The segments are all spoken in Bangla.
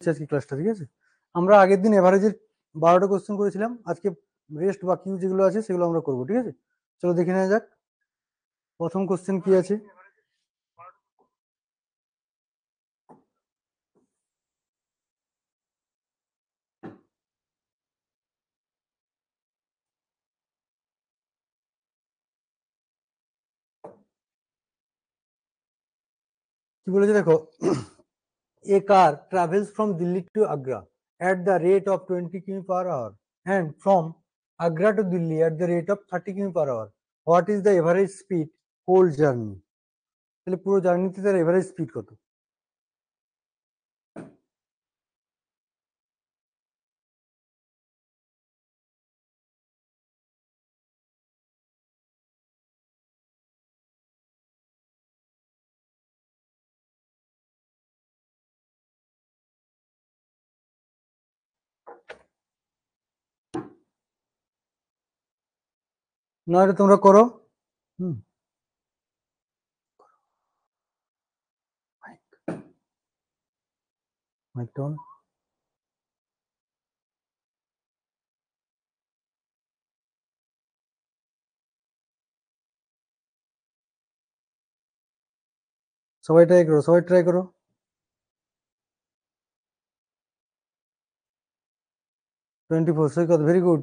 আজকে ক্লাসটা, ঠিক আছে? আমরা আগের দিন এভারেজের 12টা কোশ্চেন করেছিলাম, আজকে রেস্ট বাকি যেগুলো আছে সেগুলো আমরা করবো, ঠিক আছে? চলো দেখে নেওয়া যাক প্রথম কোশ্চেন কি আছে। কি বলেছে দেখো, a car travels from Delhi to Agra at the rate of 20 km per hour and from Agra to Delhi at the rate of 30 km per hour. What is the average speed whole journey? তাহলে পুরো জার্নিতে তার এভারেজ স্পিড কত? না, এটা তোমরা করো। হুম, মাইকটা অন। সবাই ট্রাই করো, সবাই ট্রাই করো। 24, সৈকত, ভেরি গুড।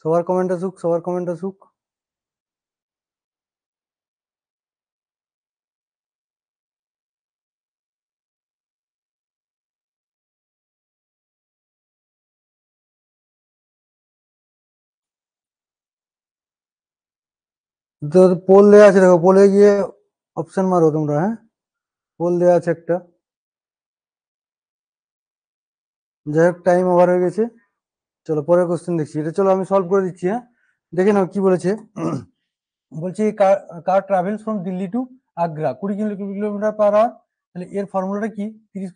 সবার কমেন্ট আসুক, সবার কমেন্ট আসুক। তো পোল দেওয়া আছে, দেখো পোলে গিয়ে অপশন মারো তোমরা। হ্যাঁ, পোল দেওয়া আছে একটা। যাই হোক, টাইম ওভার হয়ে গেছে। চলো পরের কোশ্চেন দেখছি, এটা চলো আমি সলভ করে দিচ্ছি। হ্যাঁ, দেখে নাও কি বলেছে। বলছি car car travels from Delhi to Agra 20 kilometre per hour. তাহলে এর ফর্মুলাটা কি? 30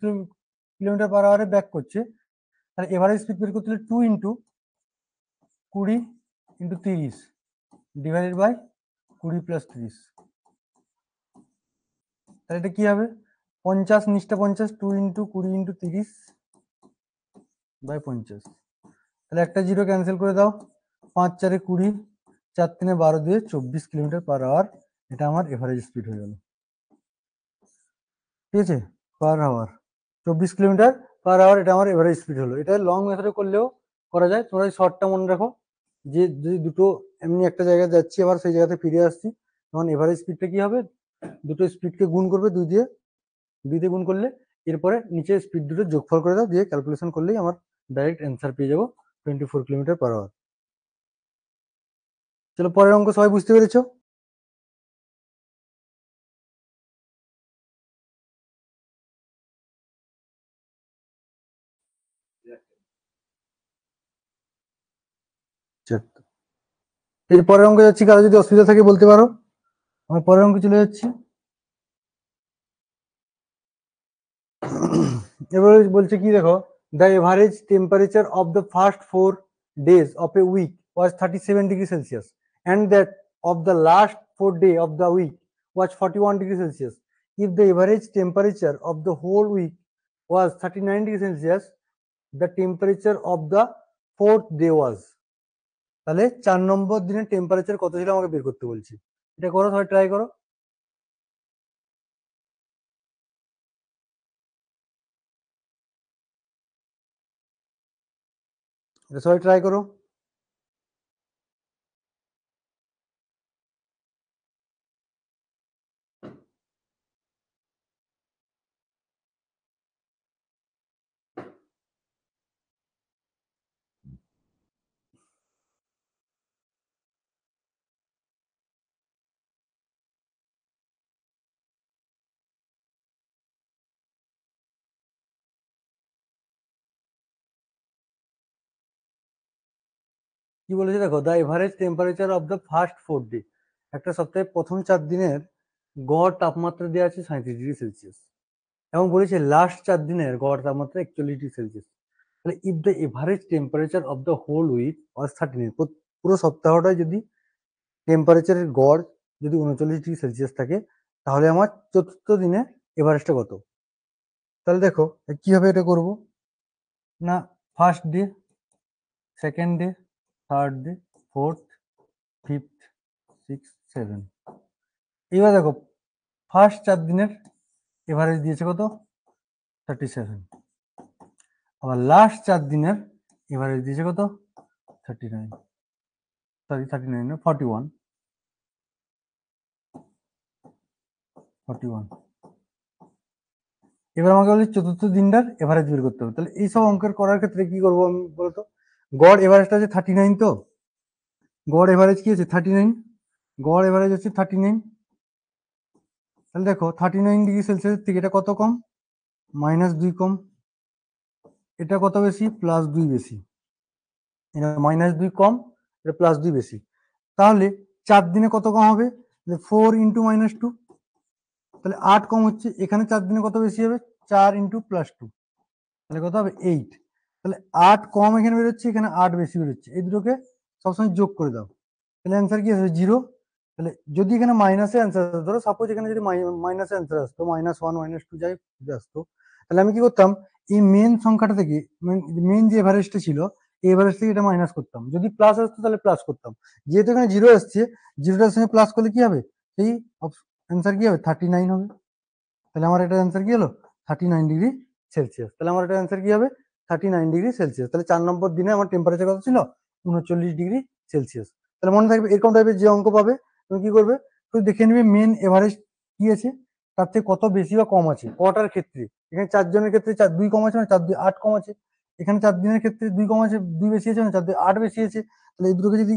কিলোমিটার পার আওয়ারে ব্যাক করছে। তাহলে এভারেজ স্পিড বের করতে হলে 2 ইন্টু 20 ইন্টু 30 ডিভাইডেড বাই 20 প্লাস 30। তাহলে এটা কি হবে? 50 নিচটা 50, 2 ইন্টু 20 ইন্টু 30 বাই 50। তাহলে একটা জিরো ক্যান্সেল করে দাও। 5 4 20, 4 3 12 দিয়ে 24 কিলোমিটার পার আওয়ার। এটা আমার এভারেজ স্পিড হয়ে গেল, ঠিক আছে? Per hour 24 kilometre per hour, এটা আমার এভারেজ স্পিড হলো। এটা লং মেথডে করলেও করা যায়, তোমরা শর্টটা মনে রাখো যে যদি দুটো এমনি একটা জায়গায় যাচ্ছি আবার সেই জায়গাতে ফিরে আসছি, তখন এভারেজ স্পিডটা কি হবে? দুটো স্পিডকে গুণ করবে, 2 দিয়ে গুণ করলে এরপরে নিচে স্পিড দুটো যোগফল করে দাও, দিয়ে ক্যালকুলেশন করলেই আমার ডাইরেক্ট অ্যান্সার পেয়ে যাবো 24 কিলোমিটার পার আওয়ার। চলো পরের অঙ্ক, সবাই বুঝতে পেরেছো? এর পরের অঙ্কে যাচ্ছি, কারো যদি অসুবিধা থাকে বলতে পারো। আমি পরের অঙ্কে চলে যাচ্ছি। এবার বলছে কি দেখো, the average temperature of the first 4 days of a week was 37 degrees Celsius and that of the last 4 day of the week was 41 degrees Celsius. If the average temperature of the whole week was 39 degrees Celsius, the temperature of the fourth day was। তাহলে 4 নম্বর দিনের টেম্পারেচার কত ছিল আমাকে বের করতে বলছি। এটা করো, সবাই ট্রাই করো। এটা সবাই ট্রাই করো। কি বলেছে দেখো, the average temperature of the first 4 day, একটা সপ্তাহে প্রথম 4 দিনের গড় তাপমাত্রা দেওয়া আছে 37 ডিগ্রি সেলসিয়াস, এবং বলেছে লাস্ট 4 দিনের গড় তাপমাত্রা 41 ডিগ্রি সেলসিয়াস। তাহলে if the average temperature of the whole week was 39, পুরো সপ্তাহটায় যদি টেম্পারেচারের গড় যদি 39 ডিগ্রি সেলসিয়াস থাকে, তাহলে আমার চতুর্থ দিনে এভারেজটা কত? তাহলে দেখো কিভাবে এটা করব না, first day, second day, third day, fourth, fifth, six, seven. এবার দেখো ফার্স্ট 4 দিনের এভারেজ দিয়েছে কত? 37। আবার লাস্ট 4 দিনের এভারেজ দিয়েছে কত? 39, সরি 39 না, 41। এবার আমাকে বলি চতুর্থ দিনটার এভারেজ বের করতে হবে। তাহলে এইসব অঙ্কের করার ক্ষেত্রে কি করবো আমি বলতো, গড় এভারেজটা আছে 39, তো গড় এভারেজ কি আছে 39, গড় এভারেজ হচ্ছে 39। তাহলে দেখো 39 ডিগ্রি সেলসিয়াস থেকে এটা কত কম? -2 কম। এটা কত বেশি? +2 বেশি। এটা -2 কম, এটা +2 বেশি। তাহলে 4 দিনে কত কম হবে? 4 × -2, তাহলে 8 কম হচ্ছে। এখানে 4 দিনে কত বেশি হবে? 4 × +2, তাহলে কত হবে? 8। তাহলে 8 কম এখানে বেরোচ্ছে, এখানে 8 বেশি বেরোচ্ছে, এই দুটোকে সবসময় যোগ করে দাও, তাহলে অ্যান্সার কি আসবে? 0। তাহলে যদি এখানে মাইনাসে অ্যান্সার, ধরো সাপোজ এখানে যদি মাইনাসে অ্যান্সার আসতো, -1 -2 যাই আসতো, তাহলে আমি কি করতাম, এই মেন সংখ্যাটা থেকে, মেন যে এভারেজটা ছিল এই এভারেজ থেকে এটা মাইনাস করতাম। যদি প্লাস আসতো তাহলে প্লাস করতাম। যেহেতু এখানে 0 আসছে, 0টার সঙ্গে প্লাস করলে কি হবে? সেই অ্যান্সার কি হবে? 39 হবে। তাহলে আমার এটা অ্যান্সার কি হলো? 39 ডিগ্রি সেলসিয়াস। তাহলে আমার এটা অ্যান্সার কি হবে? 39 ডিগ্রি সেলসিয়াস। তাহলে 4 নম্বর দিনে আমার টেম্পারেচার কত ছিল? 39 ডিগ্রি সেলসিয়াস। তাহলে মনে থাকবে, এরকম টাইপের যে অঙ্ক পাবে তুমি কি করবে, তুমি দেখে নেবে মেন এভারেজ কি আছে, তার থেকে কত বেশি বা কম আছে কটার ক্ষেত্রে। এখানে 4 জনের ক্ষেত্রে 2 কম আছে, মানে 4 2 8 কম আছে। এখানে 4 দিনের ক্ষেত্রে 2 কম আছে, 2 বেশি আছে, মানে 4 2 8 বেশি আছে। তাহলে এই দুটোকে যদি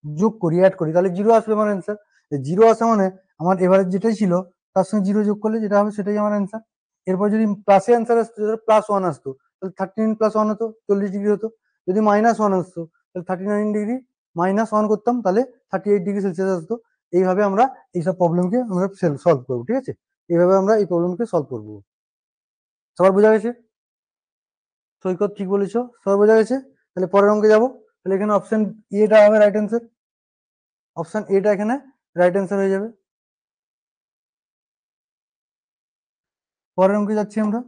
যোগ করি, অ্যাড করি, তাহলে 0 আসবে আমার অ্যান্সার। 0 আসা মানে আমার এভারেজ যেটাই ছিল তার সঙ্গে 0 যোগ করলে যেটা হবে সেটাই আমার অ্যান্সার। এরপর যদি প্লাসে অ্যান্সার আসতো, +1 আসতো, তাহলে 39 + 1 হতো, 40 ডিগ্রি হতো। যদি -1 আসতো, তাহলে 39 ডিগ্রি -1 করতাম, তাহলে 38 ডিগ্রি সেলসিয়াস আসতো। এইভাবে আমরা এইসব প্রবলেমকে আমরা সলভ করবো, ঠিক আছে? এইভাবে আমরা এই প্রবলেমকে সলভ করবো। সবার বোঝা গেছে? সৈকত ঠিক বলেছো, সবার বোঝা গেছে? তাহলে পরের অঙ্কে যাবো। তাহলে এখানে অপশন এটা হবে রাইট অ্যান্সার, অপশন এটা এখানে রাইট অ্যান্সার হয়ে যাবে। পরের অঙ্কে যাচ্ছি আমরা।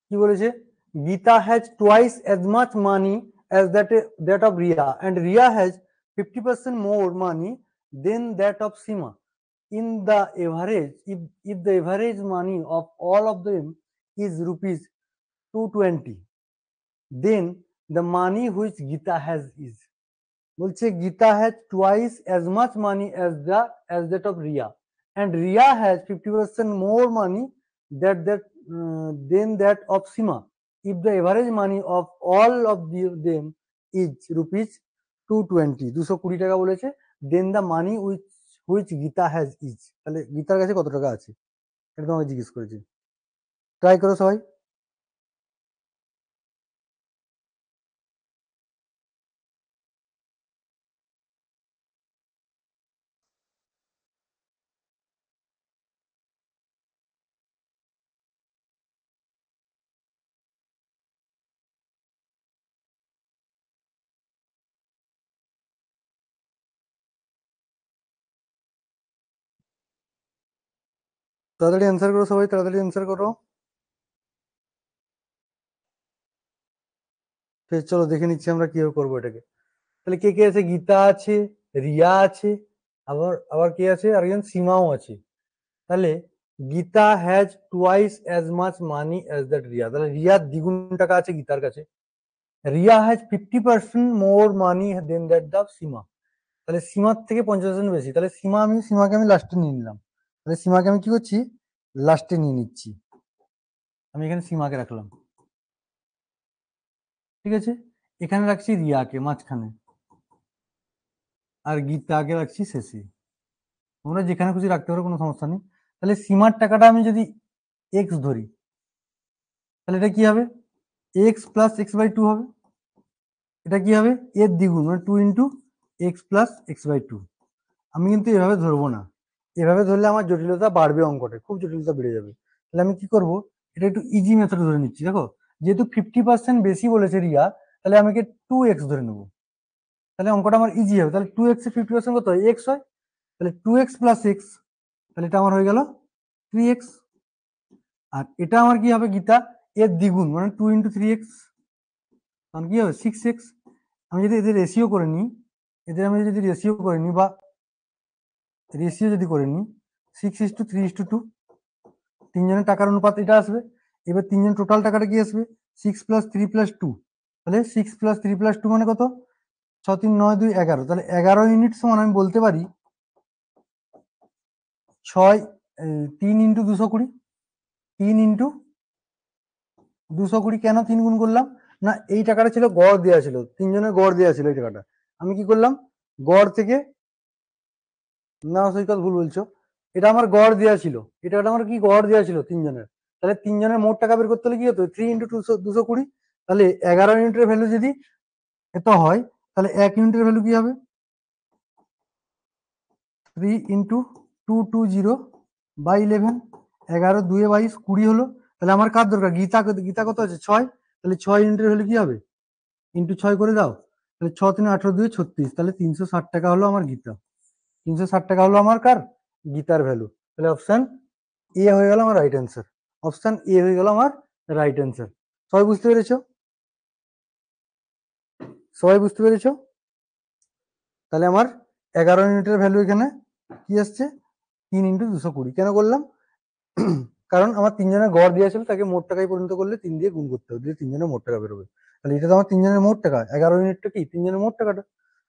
কি বলেছে? Gita has twice as much money as that of Riya, and Riya has 50% more money then that of Seema. In the average, if the average money of all of them is rupees 220, then the money which Gita has is, বলছে Gita has twice as much money as that of Riya, and Riya has 50% more money that then that of Seema. If the average money of all of them is rupees 220, 220 টাকা বলেছে, then the money which Gita has is, তাহলে গীতার কাছে কত টাকা আছে এটা তোমাকে জিজ্ঞেস করেছি। ট্রাই করো সবাই। তাড়াতাড়ি অ্যান্সার করো সবাই, তাড়াতাড়ি অ্যান্সার করো। চলো দেখে নিচ্ছি আমরা কিভাবে করবো এটাকে। তাহলে কে কে আছে? গীতা আছে, রিয়া আছে, আবার আবার কে আছে? আরেকজন সীমাও আছে। তাহলে Gita has twice as much money as that Riya, তাহলে রিয়ার দ্বিগুণ টাকা আছে গীতার কাছে। Riya has 50% more money then that the Seema, তাহলে সীমার থেকে 50% বেশি। তাহলে সীমাকে আমি লাস্টে নিয়ে নিলাম। তাহলে সীমাকে আমি কি করছি? লাস্টে নিয়ে নিচ্ছি। আমি এখানে সীমাকে রাখলাম, ঠিক আছে? এখানে রাখছি রিয়াকে মাঝখানে, আর গীতাকে রাখছি শেষে। তোমরা যেখানে খুশি রাখতে পারো, কোনো সমস্যা নেই। তাহলে সীমার টাকাটা আমি যদি এক্স ধরি, তাহলে এটা কি হবে? এক্স + x/2 হবে। এটা কি হবে, এর দ্বিগুণ মানে 2 into X plus X by two. আমি কিন্তু এভাবে ধরবো না, এভাবে ধরলে আমার জটিলতা বাড়বে, অঙ্কটা খুব জটিলতা বেড়ে যাবে। তাহলে আমি কি করব, এটা একটু ইজি মেথড ধরে নিচ্ছি। দেখো যেহেতু 50% বেশি বলেছে রিয়া, তাহলে আমাকে 2x ধরে নেবো, তাহলে অঙ্কটা আমার ইজি হবে। তাহলে 2x এর 50% কত হয়, এক্স হয়, তাহলে 2x প্লাস এক্স, তাহলে এটা আমার হয়ে গেল 3x। আর এটা আমার কি হবে গীতা, এর দ্বিগুণ মানে 2 ইন্টু 3x, তখন কি হবে 6x। আমি যদি এদের রেশিও করে নিই, এদের আমি যদি রেশিও করে নিই বা রেশিও যদি করে নিই, 6:3:2, তিনজনের টাকার অনুপাত এটা আসবে। এবার তিনজন টোটাল টাকাটা কি আসবে, 6 প্লাস 3 প্লাস 2, তাহলে 6 প্লাস 3 প্লাস 2 মানে কত, 6 3 9 2 11, তাহলে 11 ইউনিট সমান আমি বলতে পারি 3 ইন্টু 220, 3 ইন্টু 220। কেন 3 গুণ করলাম, না এই টাকাটা ছিল গড় দেওয়া ছিল, তিনজনের গড় দেওয়া ছিল এই টাকাটা, আমি কি করলাম গড় থেকে, না সৈকত ভুল বলছো, এটা আমার গড় দেওয়া ছিল, এটা আমার কি গড় দেওয়া ছিল তিনজনের, তাহলে তিনজনের মোট টাকা বের করতে হলে কি হতো 3 ইন্টু 220, তাহলে 11 ইউনিটের ভ্যালু যদি এত হয়, তাহলে 1 ইউনিটের ভ্যালু কি হবে 3 ইন্টু 220 বাই 11, 11 2 22 20 হলো। তাহলে আমার কার দরকার, গীতা, গীতা কত আছে 6, তাহলে 6 ইউনিটের ভ্যালু কি হবে, ইন্টু 6 করে দাও, তাহলে 6 3 18 2 36, তাহলে 360 টাকা হলো আমার গীতা, 360 টাকা হলো আমার কার, গীতার ভ্যালু। তাহলে অপশন এ হয়ে গেল আমার রাইট অ্যান্সার, অপশন এ হয়ে গেল আমার রাইট অ্যান্সার। সবাই বুঝতে পেরেছো, সবাই বুঝতে পেরেছো? তাহলে আমার 11 ইউনিটের ভ্যালু এখানে কি আসছে, 3 ইন্টু 220। কেন করলাম, কারণ আমার তিনজনের গড় দেওয়া ছিল, তাকে মোট টাকায় পরিণত করলে 3 দিয়ে গুণ করতে হবে, দিয়ে তিনজনের মোট টাকা বেরোবে। তাহলে এটা তো আমার তিনজনের মোট টাকা, 11 ইউনিটটা কি তিনজনের মোট টাকাটা।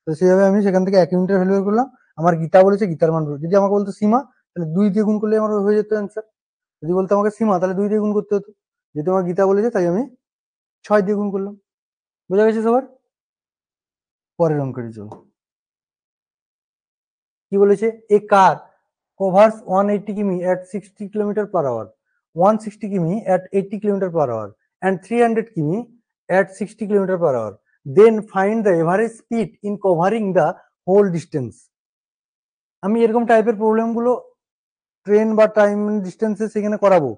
তো সেইভাবে আমি সেখান থেকে 1 ইউনিটের ভ্যালু বের করলাম। আমার গীতা বলেছে গীতার মান, যদি আমাকে বলতো সীমা, তাহলে 2 দিয়ে গুণ করলে আমার হয়ে যেত অ্যান্সার। যদি বলতো আমাকে সীমা, তাহলে 2 দিয়ে গুণ করতে হতো, যেহেতু আমার গীতা বলেছে তাই আমি 6 দিয়ে গুণ করলাম। বোঝা গেছে সবার? পরের অঙ্কটি চলো। কি বলেছে, এ কার covers 180 কিমি at 60 কিলোমিটার পার আওয়ার, 160 কিমি at 80 kilometre per hour and 300 কিমি at 60 kilometre per hour, then find the average speed in covering the whole distance। আমি এরকম টাইপের প্রবলেমগুলো ট্রেন বা টাইম ডিস্টেন্সে সেখানে করাবো,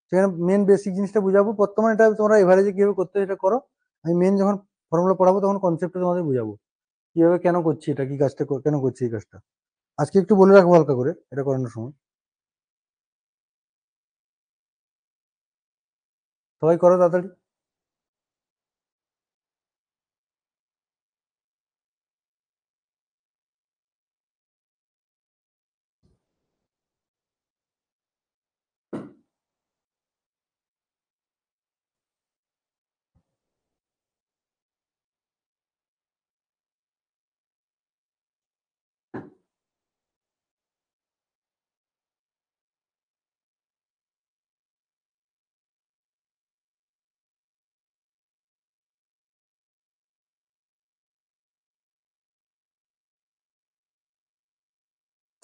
সেখানে মেন বেসিক জিনিসটা বুঝাবো। বর্তমানে এটা তোমরা এভারেজে কিভাবে করতে হয় সেটা করো, আমি মেন যখন ফর্মুলা পড়াবো তখন কনসেপ্টটা তোমাদের বুঝাবো, কিভাবে কেন করছি এটা, কি কাজটা কেন করছি এই কাজটা। আজকে একটু বলে রাখবো হালকা করে এটা করানোর সময়। সবাই করো তাড়াতাড়ি।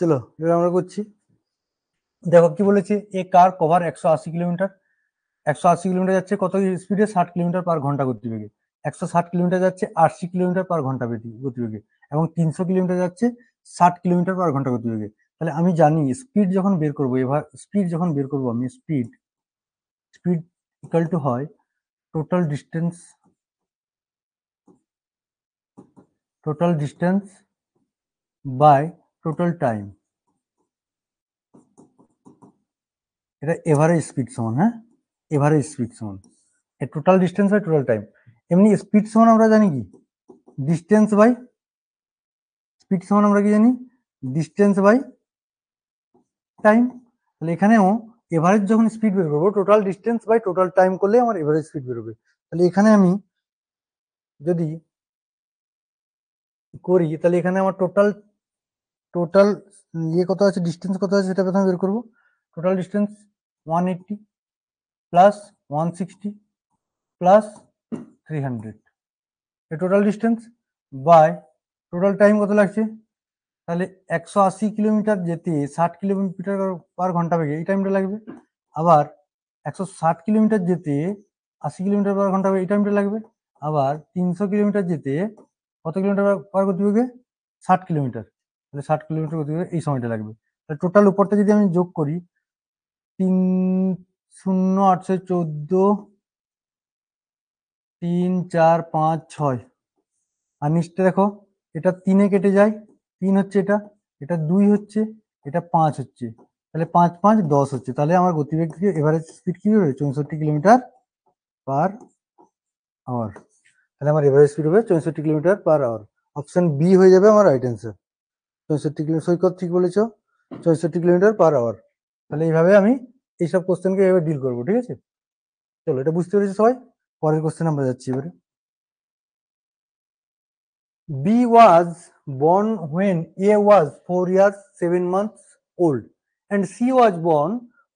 চলো এবার আমরা করছি। দেখো কি বলেছে, এ কার কভার 180 কিলোমিটার, 180 কিলোমিটার যাচ্ছে কত স্পিডে, 60 কিলোমিটার পার ঘন্টা গতিবেগে, 160 কিলোমিটার যাচ্ছে 80 কিলোমিটার পার ঘন্টা গতিবেগে, এবং 300 কিলোমিটার যাচ্ছে 60 কিলোমিটার পার ঘন্টা গতিবেগে। তাহলে আমি জানি স্পিড যখন বের করবো, এবার স্পিড যখন বের করবো আমি, স্পিড স্পিড ইকুয়াল টু হয় total distance, total distance by total time, এটা এভারেজ স্পিড সমান, হ্যাঁ এভারেজ স্পিড সমান total distance by total time. এমনি স্পিড সমান আমরা জানি কি, ডিস্টেন্স বাই, স্পিড সমান আমরা কি জানি, ডিস্টেন্স বাই টাইম। তাহলে এখানেও এভারেজ যখন স্পিড বের করবো, total distance by total time করলে আমার এভারেজ স্পিড বেরোবে। তাহলে এখানে আমি যদি করি, তাহলে এখানে আমার টোটাল টোটাল ইয়ে কত আছে, ডিস্টেন্স কত আছে সেটা প্রথমে বের করবো। টোটাল ডিস্টেন্স 180 প্লাস 160 প্লাস 300, এই total distance by total time কত লাগছে, তাহলে 180 কিলোমিটার যেতে 60 কিলোমিটার পার ঘন্টা বেগে এই টাইমটা লাগবে, আবার 160 কিলোমিটার যেতে 80 কিলোমিটার পার ঘন্টা এই টাইমটা লাগবে, আবার 300 কিলোমিটার যেতে কত কিলোমিটার পার গতিবেগে? 60 কিলোমিটার। তাহলে 60 কিলোমিটার গতিবেগে এই সময়টা লাগবে। তাহলে টোটাল উপরটা যদি আমি যোগ করি 3 0 814 3 4 5 6, আর নিচটা দেখো এটা 3-এ কেটে যায়, 3 হচ্ছে এটা, এটা 2 হচ্ছে, এটা 5 হচ্ছে, তাহলে 5 5 10 হচ্ছে। তাহলে আমার গতিবেগ এভারেজ স্পিড কি হবে? 64 কিলোমিটার পার আওয়ার। তাহলে আমার এভারেজ স্পিড হবে 64 kilometre per hour. Option B হয়ে যাবে আমার রাইট অ্যান্সার। 64 কিলোমিটার, সৈকত ঠিক বলেছো, 64 কিলোমিটার পার আওয়ার। তাহলে এইভাবে আমি এইসব কোশ্চেনকে এভাবে ডিল করবো, ঠিক আছে? চলো, এটা বুঝতে পেরেছি সবাই। পরের কোশ্চেন আমরা যাচ্ছি এবারে। B was born when A was 4 years 7 months old, and C was born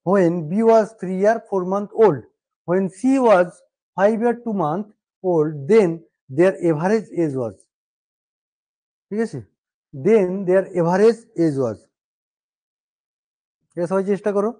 when B was 3 years 4 months old. When C was 5 years 2 months old, then their average age was, ঠিক আছে? Then their average age was, এটা সবাই চেষ্টা করো।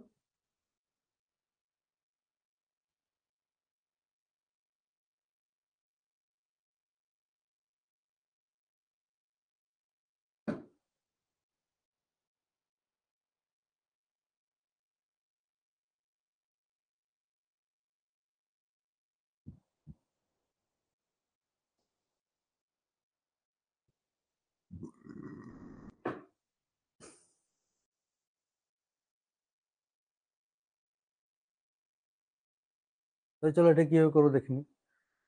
তাহলে চলো এটা কিভাবে করবো দেখিনি।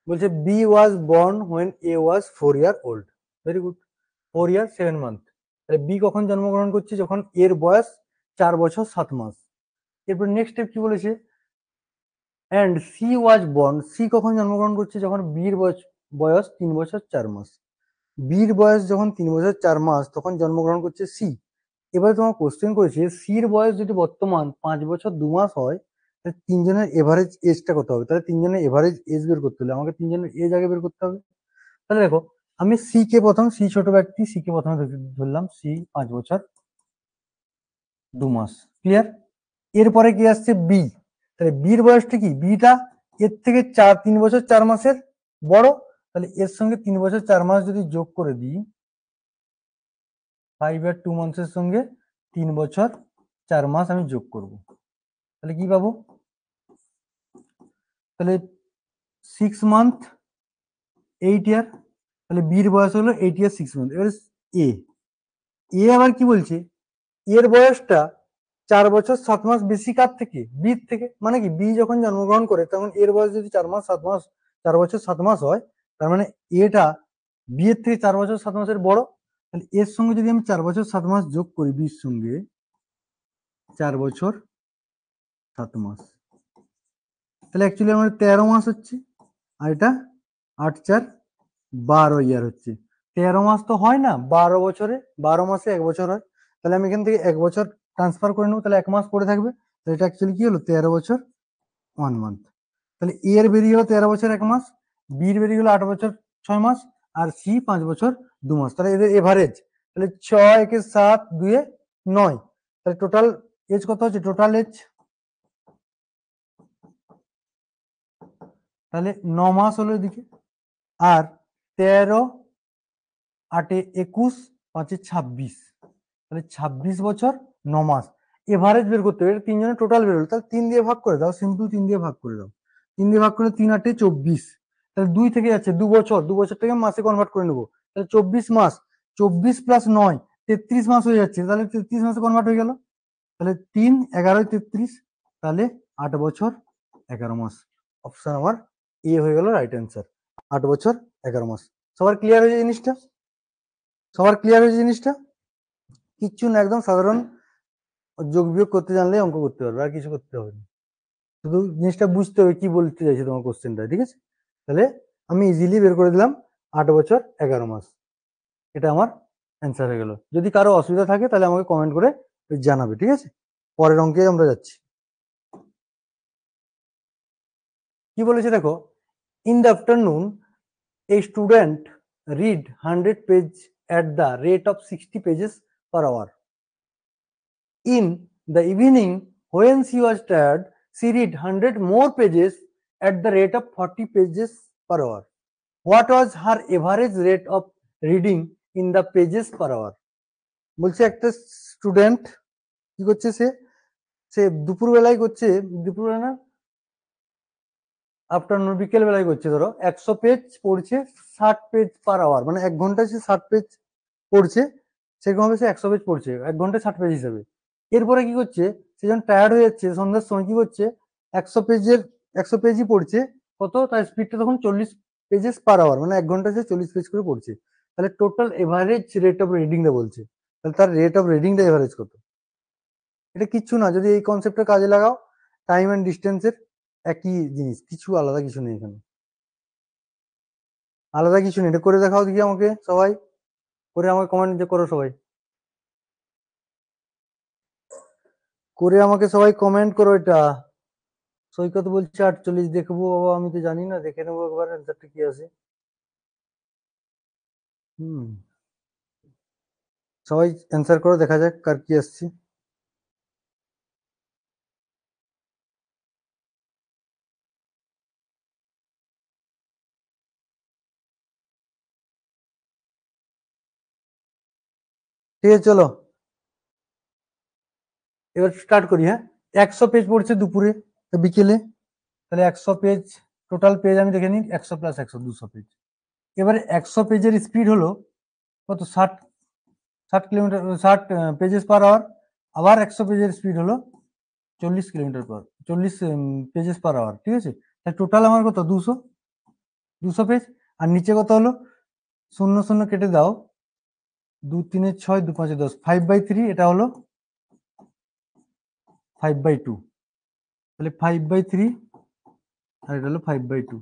বলছে B was born when A was 4 year old. Very good. 4 year 7 month. তাহলে বি কখন জন্মগ্রহণ করছে? যখন এর বয়স 4 বছর 7 মাস। এরপর নেক্সট স্টেপ কি বলেছে? And C was born, C কখন জন্মগ্রহণ করছে? যখন বির বয়স 3 বছর 4 মাস। বির বয়স যখন 3 বছর 4 মাস তখন জন্মগ্রহণ করছে সি। এবারে তোমার কোশ্চেন করেছে সির বয়স যদি বর্তমান 5 বছর 2 মাস হয়, তাহলে তিনজনের এভারেজ এজটা কত হবে? তাহলে তিনজনের এভারেজ এজ বের করতে হলে আমাকে তিনজনের এজ আগে বের করতে হবে। তাহলে দেখো, আমি সি কে প্রথম, সি ছোট ব্যক্তি, সি কে প্রথমে ধরলাম, সি 5 বছর 2 মাস। ক্লিয়ার? এরপরে কি আসছে? বি। তাহলে বির বয়সটা কি? বিটা এর থেকে 3 বছর 4 মাসের বড়। তাহলে এর সঙ্গে 3 বছর 4 মাস যদি যোগ করে দিই, 5 ইয়ার 2 মান্থসের সঙ্গে 3 বছর 4 মাস আমি যোগ করব, তাহলে কি পাবো? তাহলে 6 মান্থ 8 ইয়ার। তাহলে বির বয়স হলো 8 ইয়ার 6 মান্থ। এবার এ, এ আবার কি বলছে? এর বয়সটা 4 বছর 7 মাস বেশি কার থেকে? বির থেকে। মানে কি, বি যখন জন্মগ্রহণ করে তখন এর বয়স যদি 4 মাস 7 মাস, 4 বছর 7 মাস হয়, তার মানে এটা বি এর থেকে 4 বছর 7 মাসের বড়। তাহলে এর সঙ্গে যদি আমি 4 বছর 7 মাস যোগ করি, বির সঙ্গে 4 বছর 7 মাস, তাহলে অ্যাকচুয়ালি আমার 13 মাস হচ্ছে। আর এটা 8 4 12 ইয়ার হচ্ছে। 13 মাস তো হয় না 12 বছরে, 12 মাসে 1 বছর হয়। তাহলে আমি এখান থেকে 1 বছর ট্রান্সফার করে নেবো, তাহলে 1 মাস পড়ে থাকবে। তাহলে এটা অ্যাকচুয়ালি কি হলো? 13 বছর 1 মান্থ। তাহলে এ এর বেরিয়ে গেলো 13 বছর 1 মাস, বির বেরিয়ে গেলো 8 বছর 6 মাস, আর সি 5 বছর 2 মাস। তাহলে এদের এভারেজ, তাহলে 6 একে 7 2 এ 9, তাহলে টোটাল এজ কত হচ্ছে? টোটাল এজ তাহলে 9 মাস হলো এদিকে। আর 13 8 এ 21 5 এ 26, তাহলে 26 বছর 9 মাস। এভারেজ বের করতে হবে, তিনজনের টোটাল বের হলো। তাহলে 3 দিয়ে ভাগ করে দাও, সিম্পল 3 দিয়ে ভাগ করে দাও। 3 দিয়ে ভাগ করে 3 8 এ 24, তাহলে 2 থেকে যাচ্ছে 2 বছর, 2 বছর থেকে মাসে কনভার্ট করে নেবো। তাহলে 24 মাস, 24 প্লাস 9 33 মাস হয়ে যাচ্ছে। তাহলে 33 মাসে কনভার্ট হয়ে গেল। তাহলে 3 11 33, তাহলে 8 বছর 11 মাস। অপশন আমার এ হয়ে গেল রাইট অ্যান্সার। 8 বছর 11 মাস। সবার ক্লিয়ার হয়েছে জিনিসটা? সবার ক্লিয়ার হয়েছে জিনিসটা? কিচ্ছু না, একদম সাধারণ যোগ বিয়োগ করতে জানলে অঙ্ক করতে পারবে, আর কিছু করতে হবে না। শুধু জিনিসটা বুঝতে হবে কি বলতে চাইছে তোমার কোশ্চেনটা, ঠিক আছে? তাহলে আমি ইজিলি বের করে দিলাম 8 বছর 11 মাস। এটা আমার অ্যান্সার হয়ে গেল। যদি কারো অসুবিধা থাকে তাহলে আমাকে কমেন্ট করে জানাবে, ঠিক আছে? পরের অঙ্কে আমরা যাচ্ছি। কি বলেছে দেখো, in the afternoon a student read 100 page at the rate of 60 pages per hour. In the evening, when she was tired, she read 100 more pages at the rate of 40 pages per hour. What was her average rate of reading in the pages per hour. বলছে একটা স্টুডেন্ট কি করছে, সে সে দুপুরবেলায় করছে, দুপুরবেলা না আফটারনুন বিকেল বেলায় করছে, ধরো 100 পেজ পড়ছে, 60 পেজ পার আওয়ার, মানে 1 ঘন্টায় সে 60 পেজ পড়ছে, সেরকম ভাবে সে 100 পেজ পড়ছে 1 ঘন্টায় 60 পেজ হিসাবে। এরপরে কি করছে, সে যখন টায়ার্ড হয়ে যাচ্ছে সন্ধ্যার সময় কি করছে, 100 পেজই পড়ছে, কত তার স্পিডটা তখন 40 পেজেস পার আওয়ার, মানে 1 ঘন্টায় সে 40 পেজ করে পড়ছে। তাহলে টোটাল এভারেজ রেট অফ রিডিংটা বলছে, তাহলে তার রেট অফ রিডিংটা এভারেজ কত। এটা কিচ্ছু না, যদি এই কনসেপ্টটা কাজে লাগাও, টাইম এন্ড ডিস্টেন্সের একই জিনিস, কিছু আলাদা কিছু নেই এখানে, আলাদা কিছু নেই। এটা করে দেখাও দেখি আমাকে সবাই, করে আমাকে কমেন্ট করো সবাই, করে আমাকে সবাই কমেন্ট করো এটা। সৈকত বলছে 48, দেখবো বাবা, আমি তো জানি না, দেখে নেবো একবার অ্যান্সারটা কি আছে। সবাই অ্যান্সার করো, দেখা যাক কার কি আসছে। ঠিক আছে চলো এবার স্টার্ট করি। হ্যাঁ, 100 পেজ পড়ছে দুপুরে বিকেলে, তাহলে 100 পেজ টোটাল পেজ আমি দেখে নিই, 100 + 100 200 পেজ। এবারে 100 পেজের স্পিড হলো কত, 60 কিলোমিটার, 60 পেজেস পার আওয়ার। আবার 100 পেজের স্পিড হলো 40 kilometre per 40 pages per hour, ঠিক আছে। তাহলে টোটাল আমার কত, 200 পেজ। আর নিচে কত হলো, 0 0 কেটে দাও, 2 3 6 2 5 10, 5/3, এটা হলো 5/2, তাহলে 5/3 আর এটা হলো 5/2।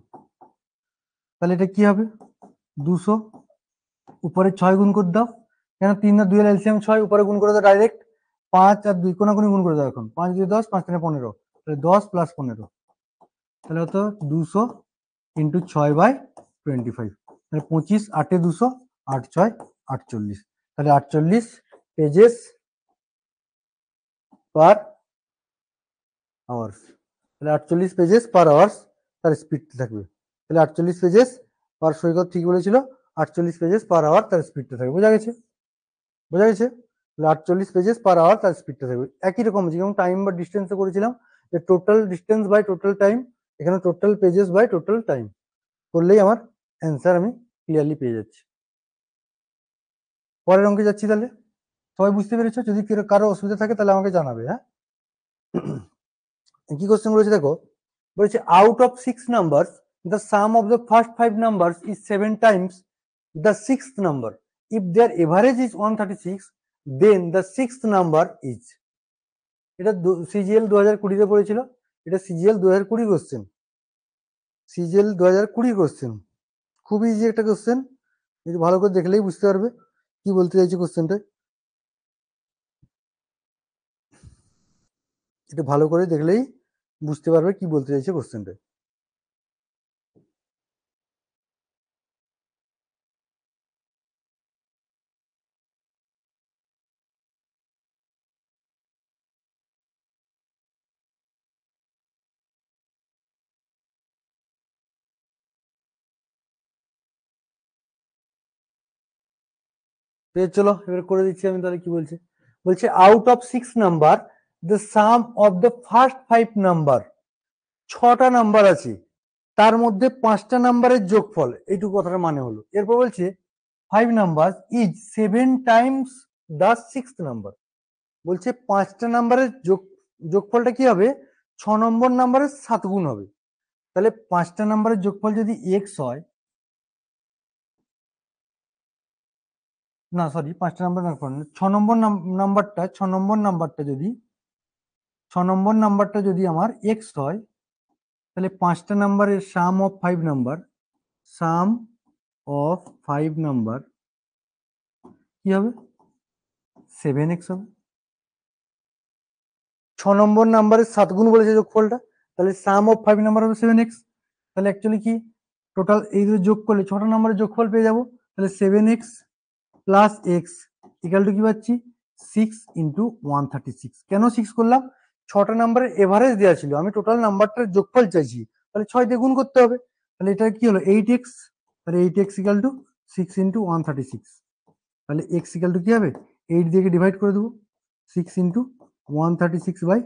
তাহলে এটা কি হবে, 200, উপরে 6 গুণ করে দাও, কেন 3 আর 2 এর এলসিএম 6, উপরে গুণ করে দাও ডাইরেক্ট, 5 আর 2 কোনাকুনি গুণ করে দাও এখন, 5 2 10, 5 3 15, তাহলে 10 + 15, তাহলে হতো 200 × 6/25, তাহলে 25 8 200, 8 6 48, তাহলে 48 পেজেস পার আওয়ার্স, তাহলে 48 পেজেস পার আওয়ার্স তার স্পিড থাকবে। তাহলে 48 পেজেস পার, সৈকত ঠিক বলেছিল, 48 পেজেস পার আওয়ার তার স্পিডটা থাকবে। বোঝা গেছে, বোঝা গেছে। তাহলে 48 পেজেস পার আওয়ার তার স্পিডটা থাকবে। একই রকম যেমন টাইম বা ডিস্টেন্সে করেছিলাম, যে total distance by total time, এখানে total pages by total time করলেই আমার অ্যান্সার আমি ক্লিয়ারলি পেয়ে যাচ্ছি। পরের অঙ্কে যাচ্ছি, তাহলে সবাই বুঝতে পেরেছো? যদি কারো অসুবিধা থাকে তাহলে আমাকে জানাবে। হ্যাঁ, কি কোশ্চেন বলেছে দেখো, বলেছে out of 6 numbers the sum of the first 5 numbers is 7 times the 6th number. If their average is 136, then the 6th number is, এটা সিজিএল 2020 তে পড়েছিল, এটা সিজিএল 2020 কোশ্চেন, সিজিএল 2020 কোশ্চেন, খুব ইজি একটা কোশ্চেন, একটু ভালো করে দেখলেই বুঝতে পারবে কি বলতে চাইছে কোশ্চেনটা, একটু ভালো করে দেখলেই বুঝতে পারবে কি বলতে চাইছে কোশ্চেনটা। চলো এবার করে দিচ্ছি আমি, তাহলে কি বলছে, বলছে out of 6 number the sum of the first 5 number, 6টা নাম্বার আছে, তার মধ্যে 5টা নাম্বারের যোগফল, এইটুকু কথাটা মানে হলো। এরপর বলছে 5 number is 7 Times the 6th number, বলছে 5টা নাম্বারের যোগফলটা কি হবে, 6 নম্বর নাম্বারের 7 গুণ হবে। তাহলে 5টা নাম্বারের যোগফল যদি এক্স হয়, না সরি 5টা নাম্বার না, 6 নম্বর নাম্বারটা, 6 নম্বর নাম্বারটা যদি, 6 নম্বর নাম্বারটা যদি আমার এক্স হয়, তাহলে 5টা নাম্বারের sum of 5 number, sum of 5 number কি হবে, 7x হবে। 6 নম্বর নাম্বারের 7 গুণ বলেছে যোগফলটা, তাহলে সাম অফ 5 নাম্বার হবে 7x। তাহলে অ্যাকচুয়ালি কি, টোটাল এই দুটো যোগ করলে 6টা নাম্বারের যোগফল পেয়ে যাবো, তাহলে 7x plus x equal to কি পাচ্ছি, 6 × 136। কেন 6 করলাম, 6টা নাম্বারের এভারেজ দেওয়া ছিল, আমি টোটাল নাম্বারটার যোগফল চাইছি, তাহলে 6 দিয়ে গুণ করতে হবে, তাহলে এটা কি হলো 8x তাহলে 8x ইকাল টু 6 ইন্টু 136, তাহলে x ইকাল টু কি হবে 8 দিয়ে ডিভাইড করে দেবো, 6 ইন্টু 136/8,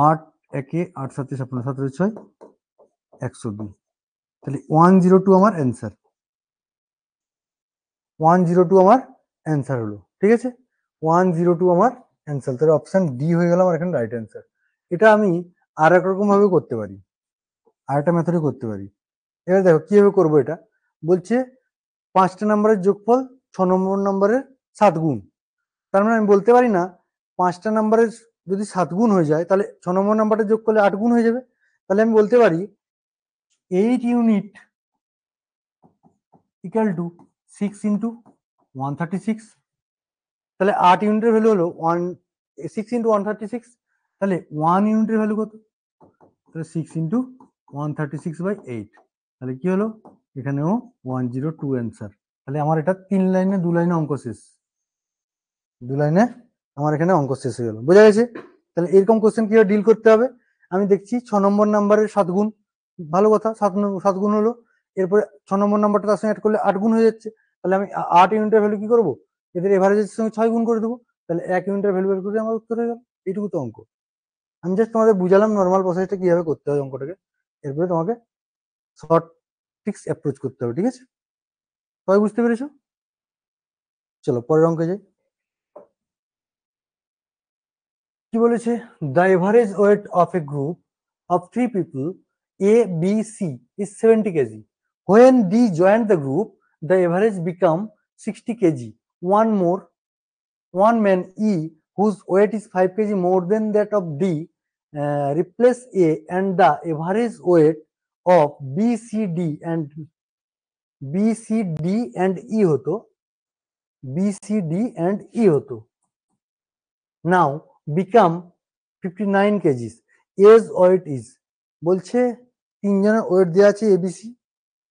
8 একে 8 7 56, 17 6 102, তাহলে 102 আমার অ্যান্সার, 102 আমার অ্যান্সার হলো। ঠিক আছে, 102 আমার অ্যান্সার, তাহলে অপশন ডি হয়ে গেল আমার এখানে রাইট অ্যান্সার। এটা আমি আর এক রকম ভাবে করতে পারি, আর একটা মেথডে করতে পারি। এবার দেখো কিভাবে করবো এটা, বলছে 5টা নাম্বারের যোগফল 6 নম্বর নাম্বারের 7 গুণ। তার মানে আমি বলতে পারি না 5টা নাম্বারের যদি 7 গুণ হয়ে যায় তাহলে 6 নম্বর নাম্বারটা যোগ করলে 8 গুণ হয়ে যাবে। তাহলে আমি বলতে পারি 8 ইউনিট ইকাল টু 6 ইন্টু 136, তাহলে 8 ইউনিটের ভ্যালু হলো 6 ইন্টু 136, তাহলে 1 ইউনিটের ভ্যালু কত, তাহলে 6 ইন্টু 136/8, তাহলে কি হলো এখানেও 102 অ্যান্সার। তাহলে আমার এটা 3 লাইনে 2 লাইনে অঙ্ক শেষ, 2 লাইনে আমার এখানে অঙ্ক শেষ হয়ে গেল। বোঝা গেছে? তাহলে এরকম কোশ্চেন কিভাবে ডিল করতে হবে, আমি দেখছি 6 নম্বর নাম্বারের 7 গুণ, ভালো কথা, 7 গুণ হলো, এরপরে 6 নম্বর নাম্বারটা তার সঙ্গে অ্যাড করলে 8 গুণ হয়ে যাচ্ছে, তাহলে আমি 8 ইউনিটের ভ্যালু কি করবো, এদের এভারেজের সঙ্গে 6 গুণ করে দেবো, তাহলে 1 ইউনিটের ভ্যালু বের করে আমার উত্তর হয়ে গেল। এইটুকু তো অঙ্ক। আমি জাস্ট তোমাদের বুঝালাম নর্মাল প্রসেসটা কিভাবে করতে হয় অঙ্কটাকে, এরপরে তোমাকে শর্ট ট্রিক্স অ্যাপ্রোচ করতে হবে। ঠিক আছে, সবাই বুঝতে পেরেছো? চলো পরের অঙ্কে যাই। কি বলেছে, the average weight of A group of 3 people A, B, C is 70 kg. When D joined the group, the average become 60 kg. One man E, whose weight is 5 kg more than that of D, replace A, and the average weight of B, C, D and E হতো, B, C, D and E হতো, now become 59 kgs. A's weight is, বলছে তিনজনের ওয়েট দেওয়া আছে এবিসি,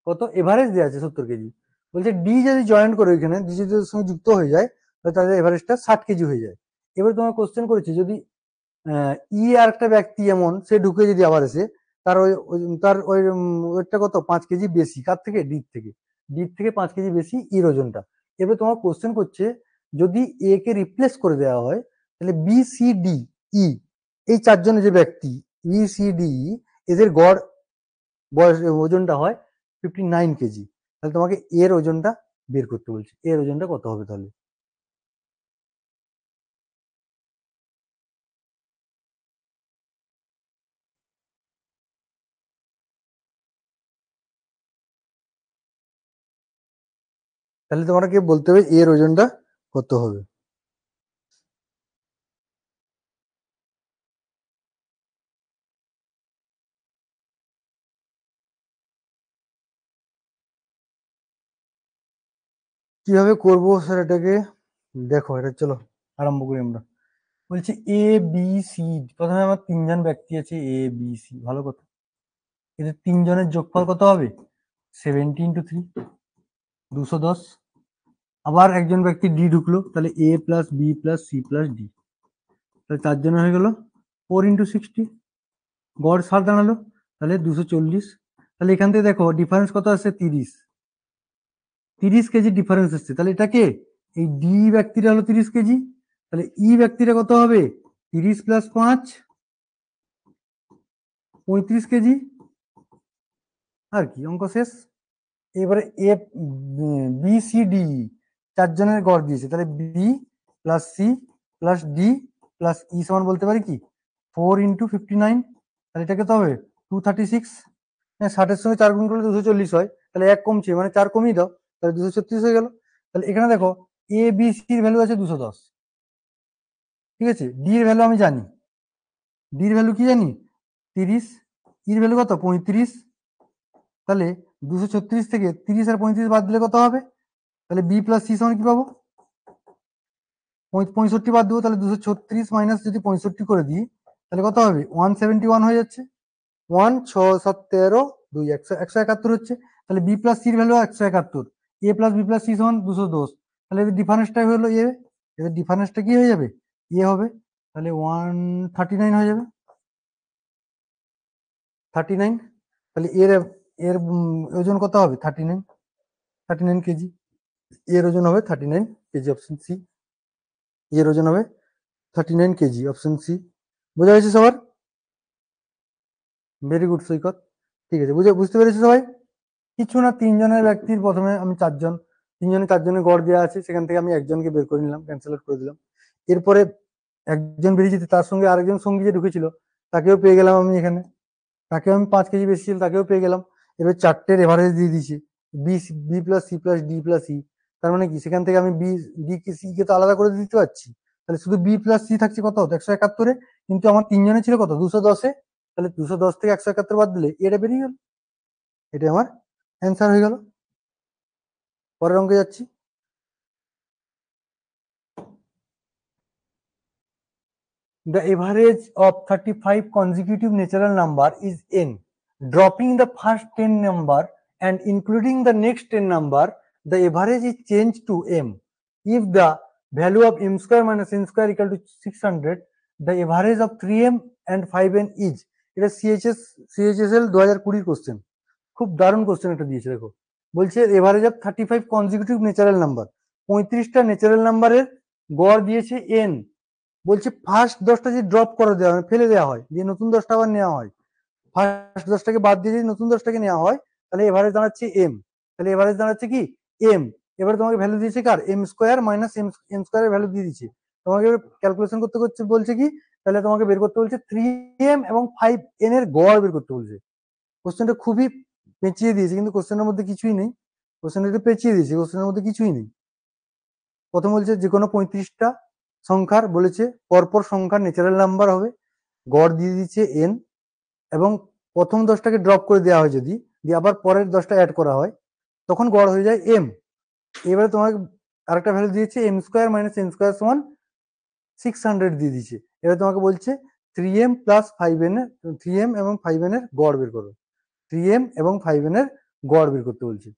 কত এভারেজ দেওয়া আছে 70 কেজি, বলছে ডি যদি জয়েন করে ওইখানে, ডি যদি ওর সঙ্গে যুক্ত হয়ে যায় তাহলে তাদের এভারেজটা 60 কেজি হয়ে যায়। এবার তোমার কোশ্চেন করেছে যদি ই আর একটা ব্যক্তি এমন সে ঢুকে যদি আবার এসে তার তার ওই ওয়েটটা কত 5 কেজি বেশি, কার থেকে, ডি থেকে 5 কেজি বেশি ইর ওজনটা। এবার তোমার কোশ্চেন করছে যদি এ কে রিপ্লেস করে দেওয়া হয় তাহলে বি সি ডি ই, এই চারজনের যে ব্যক্তি বি সি ডি এদের গড় বয়স ওজনটা হয় 59 কেজি, তাহলে তোমাকে এর ওজনটা বের করতে বলছে, এর ওজনটা কত হবে তাহলে। তাহলে তোমাকে বলতে হবে এর ওজনটা কত হবে। কিভাবে করবো স্যার এটাকে, দেখো এটা চলো আরম্ভ করি আমরা। বলছি এ বি সি, প্রথমে আমার তিনজন ব্যক্তি আছে এ বি সি, ভালো কথা, এদের তিনজনের যোগফল কত হবে 70 ইন্টু 3, 210। আবার একজন ব্যক্তি ডি ঢুকলো, তাহলে A plus B plus C plus D, তাহলে তার জন্য হয়ে গেল 4 ইন্টু 60, গড় সার দাঁড়ালো তাহলে 240। তাহলে এখান থেকে দেখো ডিফারেন্স কত আসছে 30 কেজি ডিফারেন্স আসছে, তাহলে এটাকে এই ডি ব্যক্তিটা হলো 30 কেজি, তাহলে ই ব্যক্তিটা কত হবে 30 প্লাস 5 35 কেজি, আর কি অঙ্ক শেষ। এবারে এ বি সি ডি চারজনের গড় দিয়েছে, তাহলে B plus C plus D plus E সমান বলতে পারি কি 4 ইন্টু 59, তাহলে এটাকে তো হবে 236, হ্যাঁ 60-এর সঙ্গে 4 গুণ করলে 240 হয়, তাহলে 1 কমছে মানে 4 কমিয়ে দাও, তাহলে 236 হয়ে গেল। তাহলে এখানে দেখো এ বি সির ভ্যালু আছে 210, ঠিক আছে, ডি এর ভ্যালু আমি জানি, ডি এর ভ্যালু কি জানি 30, ইর ভ্যালু কত 35, তাহলে 236 থেকে 30 আর 35 বাদ দিলে কত হবে, তাহলে বি প্লাস সি সমান কি পাবো 65 বাদ দেবো, তাহলে 236 মাইনাস যদি 65 করে দিই তাহলে কত হবে 171 হয়ে যাচ্ছে, 1 6 7 13 2 171 হচ্ছে, তাহলে বি প্লাস সির ভ্যালু 171, এ প্লাস বি প্লাস সি সমান 210, তাহলে এদের ডিফারেন্সটা হলো এ, এদের ডিফারেন্সটা কি হয়ে যাবে এ হবে, তাহলে 139 হয়ে যাবে 39, তাহলে এর এর ওজন কত হবে 39 কেজি। এর ওজন হবে 39 কেজি, অপশন সি। এর ওজন হবে 39 কেজি, অপশন সি। বোঝা গেছে সবার? ভেরি গুড সৈকত, ঠিক আছে, বুঝতে পেরেছো সবাই? কিছু না, তিনজনের ব্যক্তির প্রথমে আমি চারজন, তিনজনে চারজনের গড় দেওয়া আছে, সেখান থেকে আমি একজনকে বের করে নিলাম, ক্যান্সেল আউট করে দিলাম। এরপরে একজন বেরিয়ে যেতে, তার সঙ্গে আরেকজন সঙ্গী যে ঢুকেছিল তাকেও পেয়ে গেলাম আমি এখানে, তাকেও আমি 5 কেজি বেশি ছিল তাকেও পেয়ে গেলাম। এবার চারটের এভারেজ দিয়ে দিয়েছি, B B plus C plus D plus E. তার মানে কি, সেখান থেকে আমি ডি কে সি কে তো আলাদা করে দিতে পারছি, তাহলে শুধু বি প্লাস সি থাকছে কত 171-এ, কিন্তু আমার তিনজনে ছিল কত 210-এ, তাহলে 210 থেকে 171 বাদ দিলে এটা বেরিয়ে গেল, এটা আমার অ্যান্সার হয়ে গেল। পরের অঙ্কে যাচ্ছি। The average of 35 consecutive natural number is n. Dropping the first 10 number and including the next 10 number, the average is changed to m. If the value of m square minus n square equal to 600, the average of 3m and 5n is. এটা CHSL 2020 কোশ্চেন, খুব দারুণ কোশ্চেন একটা দিয়েছে দেখো। বলছে average of 35 consecutive natural number, 35টা ন্যাচারাল নাম্বারের গড় দিয়েছে n। বলছে ফার্স্ট 10টা যদি ড্রপ করে দেওয়া হয়, ফেলে দেওয়া হয়, দিয়ে নতুন 10টা আবার নেওয়া হয়, ফার্স্ট 10টাকে বাদ দিয়ে যদি নতুন 10টাকে নেওয়া হয়, তাহলে এভারেজ দাঁড়াচ্ছে এম। তাহলে এভারেজ দাঁড়াচ্ছে কি এম। এবারে তোমাকে ভ্যালু দিয়েছে কার, এম স্কোয়ার মাইনাস এম স্কোয়ারের ভ্যালু দিয়ে দিচ্ছে। তোমাকে ক্যালকুলেশন করতে করতে বলছে কি, তাহলে তোমাকে বের করতে বলছে 3m এবং 5n এর গড় বের করতে বলছে। কোশ্চেনটা খুবই পেঁচিয়ে দিয়েছে, কিন্তু কোশ্চেনের মধ্যে কিছুই নেই, কোশ্চেনটা একটু পেঁচিয়ে দিয়েছে, কোশ্চেনের মধ্যে কিছুই নেই। প্রথম বলছে যে কোনো 35টা সংখ্যার বলেছে পরপর সংখ্যার ন্যাচারাল নাম্বার হবে, গড় দিয়ে দিচ্ছে এন, এবং প্রথম 10টাকে ড্রপ করে দেওয়া হয় যদি, দিয়ে আবার পরের 10টা অ্যাড করা হয়, তখন গড় হয়ে যায় এম। এবারে তোমাকে আরেকটা ভ্যালু দিয়েছে M square minus N square সমান 600 দিয়ে দিচ্ছে। এবার তোমাকে বলছে 3m প্লাস 5n, 3m এবং 5n এর গড় বের করো, 3m এবং 5n এর গড় বের করতে বলছে।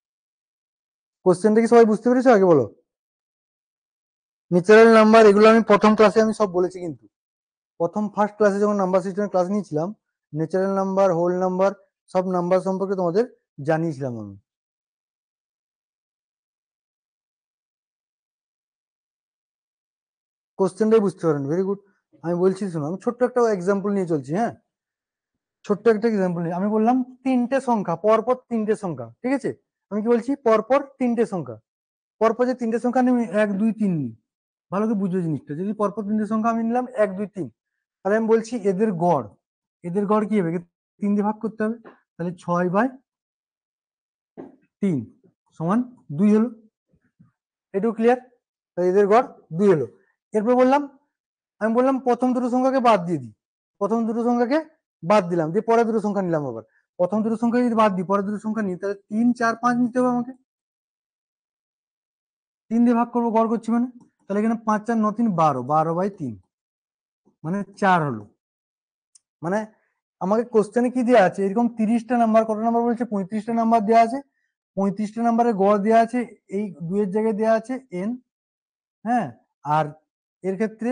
কোশ্চেনটা কি সবাই বুঝতে পেরেছো? আগে বলো। ন্যাচারাল নাম্বার এগুলো আমি প্রথম ক্লাসে আমি সব বলেছি, কিন্তু প্রথম ফার্স্ট ক্লাসে যখন নাম্বার সিস্টেমের ক্লাস নিয়েছিলাম, ন্যাচারাল নাম্বার, হোল নাম্বার, সব নাম্বার সম্পর্কে তোমাদের জানিয়েছিলাম আমি। কোশ্চেনটাই বুঝতে পারেন, ভেরি গুড। আমি বলছি শোনো, আমি ছোট্ট একটা এক্সাম্পল নিয়ে চলছি, হ্যাঁ, ছোট্ট একটা এক্সাম্পল নিয়ে আমি বললাম তিনটে সংখ্যা, পরপর তিনটে সংখ্যা, ঠিক আছে? আমি কি বলছি, পরপর তিনটে সংখ্যা, পরপর যে তিনটে সংখ্যা আমি 1 2 3 নিই, ভালো করে বুঝো জিনিসটা। যদি পরপর তিনটে সংখ্যা আমি নিলাম 1 2 3, তাহলে আমি বলছি এদের গড়, এদের গড় কি হবে, 3 দিয়ে ভাগ করতে হবে, তাহলে 6/3 সমান 2 হলো। এটুকু ক্লিয়ার? তাহলে এদের গড় 2 হলো। এরপর বললাম, আমি বললাম প্রথম দুটো সংখ্যাকে বাদ দিয়ে দিই, প্রথম দুটো সংখ্যাকে বাদ দিলাম, দিয়ে পরের দুটো সংখ্যা নিলাম আবার। প্রথম দুটো সংখ্যা যদি বাদ দিই, পরের দুটো সংখ্যা নিই, তাহলে 3 4 5 নিতে হবে আমাকে, 3 দিয়ে ভাগ করবো, গড় করছি মানে, তাহলে এখানে 5 4 9 3 12, 12/3 মানে 4 হলো। মানে আমাকে কোশ্চেনে কি দেওয়া আছে, এরকম 30টা নাম্বার, কত নাম্বার বলছে 35টা নাম্বার দেওয়া আছে, 35টা নাম্বারের গড় দেওয়া আছে, এই 2 এর জায়গায় দেওয়া আছে n, হ্যাঁ। আর এর ক্ষেত্রে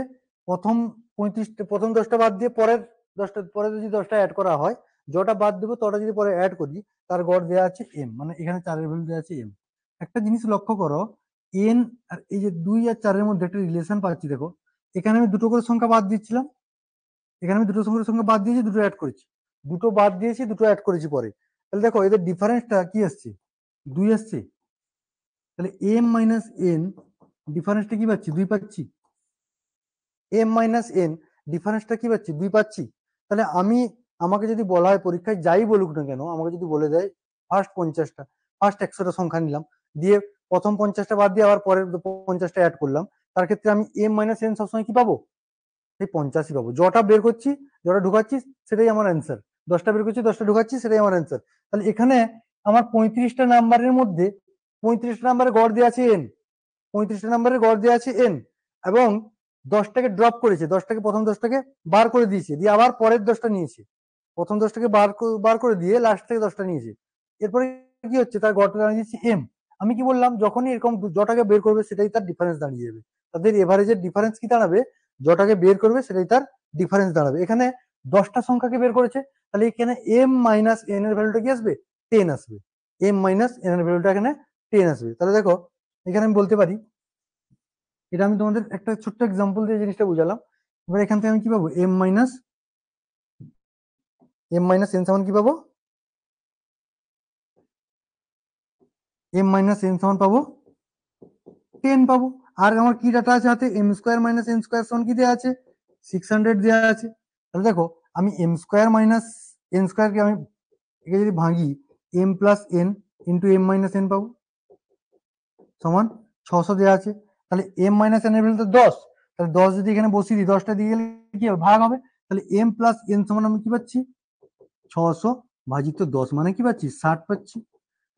প্রথম 35টা, প্রথম 10টা বাদ দিয়ে পরের 10টা, পরে যদি 10টা অ্যাড করা হয়, যটা বাদ দেবো তটা যদি পরে অ্যাড করি, তার গড় দেওয়া আছে এম, মানে এখানে 4 এর ভ্যালু দেওয়া আছে এম। একটা জিনিস লক্ষ্য করো, এন আর এই যে 2 আর 4 এর মধ্যে একটা রিলেশন পাচ্ছি, দেখো এখানে আমি দুটো করে সংখ্যা বাদ দিচ্ছিলাম, এখানে আমি দুটো সংখ্যা বাদ দিয়েছি, দুটো অ্যাড করেছি, দুটো বাদ দিয়েছি, দুটো অ্যাড করেছি পরে, তাহলে দেখো এদের ডিফারেন্সটা কি আসছে, 2 আসছে। তাহলে এম মাইনাস এন, ডিফারেন্সটা কি পাচ্ছি, 2 পাচ্ছি। এম মাইনাস এন, ডিফারেন্সটা কি পাচ্ছি, 2 পাচ্ছি। তাহলে আমাকে যদি বলা হয় পরীক্ষায় যাই বলুক না কেন, আমাকে যদি বলে দেয় ফার্স্ট 100টা সংখ্যা নিলাম, দিয়ে প্রথম 50টা বাদ দিয়ে আবার পরের 50টা অ্যাড করলাম, তার ক্ষেত্রে আমি এম মাইনাস এন সবসময় কি পাবো, এই 50ই পাবো। যটা বের করছি, যটা ঢুকাচ্ছি, সেটাই আমার অ্যান্সার। 10টা বের করছি, 10টা ঢুকাচ্ছি, সেটাই আমার অ্যান্সার। তাহলে এখানে আমার 35টা নাম্বারের মধ্যে 35টা নাম্বারের গড় দেওয়া আছে এন, 35টা নাম্বারের গড় দেওয়া আছে এন, এবং 10টাকে ড্রপ করেছে, 10টাকে প্রথম 10টাকে বার করে দিয়েছে, দিয়ে আবার পরের 10টা নিয়েছে, প্রথম 10টাকে বার করে দিয়ে লাস্ট থেকে 10টা নিয়েছে। এরপরে কি হচ্ছে, তার গড়টা দাঁড়িয়ে যাচ্ছে এম। আমি কি বললাম, যখনই এরকম যটাকে বের করবে সেটাই তার ডিফারেন্স দাঁড়িয়ে যাবে, তাদের এভারেজের ডিফারেন্স কি দাঁড়াবে, যটাকে বের করবে সেটাই তার ডিফারেন্স দাঁড়াবে। এখানে 10টা সংখ্যাকে বের করেছে, তাহলে এখানে এম মাইনাস এন এর ভ্যালুটা কি আসবে, 10 আসবে, m মাইনাস n এর ভ্যালুটা এখানে 10 আসবে। তাহলে দেখো এখানে আমি বলতে পারি, এটা আমি তোমাদের একটা ছোট্ট এক্সাম্পল দিয়ে জিনিসটা বুঝালাম। এবার এখান থেকে আমি কি পাবো, m মাইনাস n সমান কি পাবো, m মাইনাস n সমান পাবো 10 পাবো। আর আমার কি ডাটা আছে হাতে, m square minus n square সমান কি দেওয়া আছে, 600 দেওয়া আছে। তাহলে দেখো আমি m স্কোয়ার মাইনাস n স্কোয়ারকে আমি একে যদি ভাঙি, m plus n into m minus n পাবো সমান 600 দেওয়া আছে। তাহলে m মাইনাস n এর ভ্যালু তো 10, তাহলে 10 যদি এখানে বসিয়ে দিই, 10টা দিয়ে গেলে কি হবে, ভাগ হবে। তাহলে m প্লাস n সমান আমি কি পাচ্ছি, 600 ভাজিত 10 মানে কি পাচ্ছি, 60 পাচ্ছি।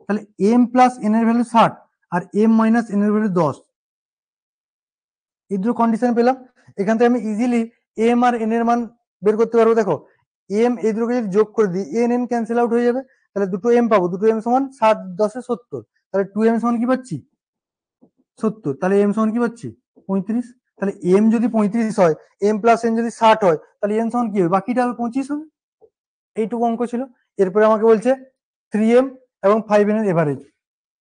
তাহলে m প্লাস n এর ভ্যালু 60 আর m মাইনাস n এর ভ্যালু 10, এই দুটো কন্ডিশন পেলাম। এখান থেকে আমি ইজিলি m আর n এর মান বের করতে পারবো। দেখো m এই দুটোকে যদি যোগ করে দিই, n n ক্যান্সেল আউট হয়ে যাবে, তাহলে দুটো m পাবো, দুটো m সমান 60 10 70, তাহলে 2m সমান কি পাচ্ছি 70, তাহলে m সমান কি পাচ্ছি 35। তাহলে m যদি 35 হয়, m প্লাস n যদি 60 হয়, তাহলে n সমান কি হবে, বাকিটা হবে 25 হবে। এইটুকু অঙ্ক ছিল। এরপরে আমাকে বলছে 3m এবং 5n এর এভারেজ।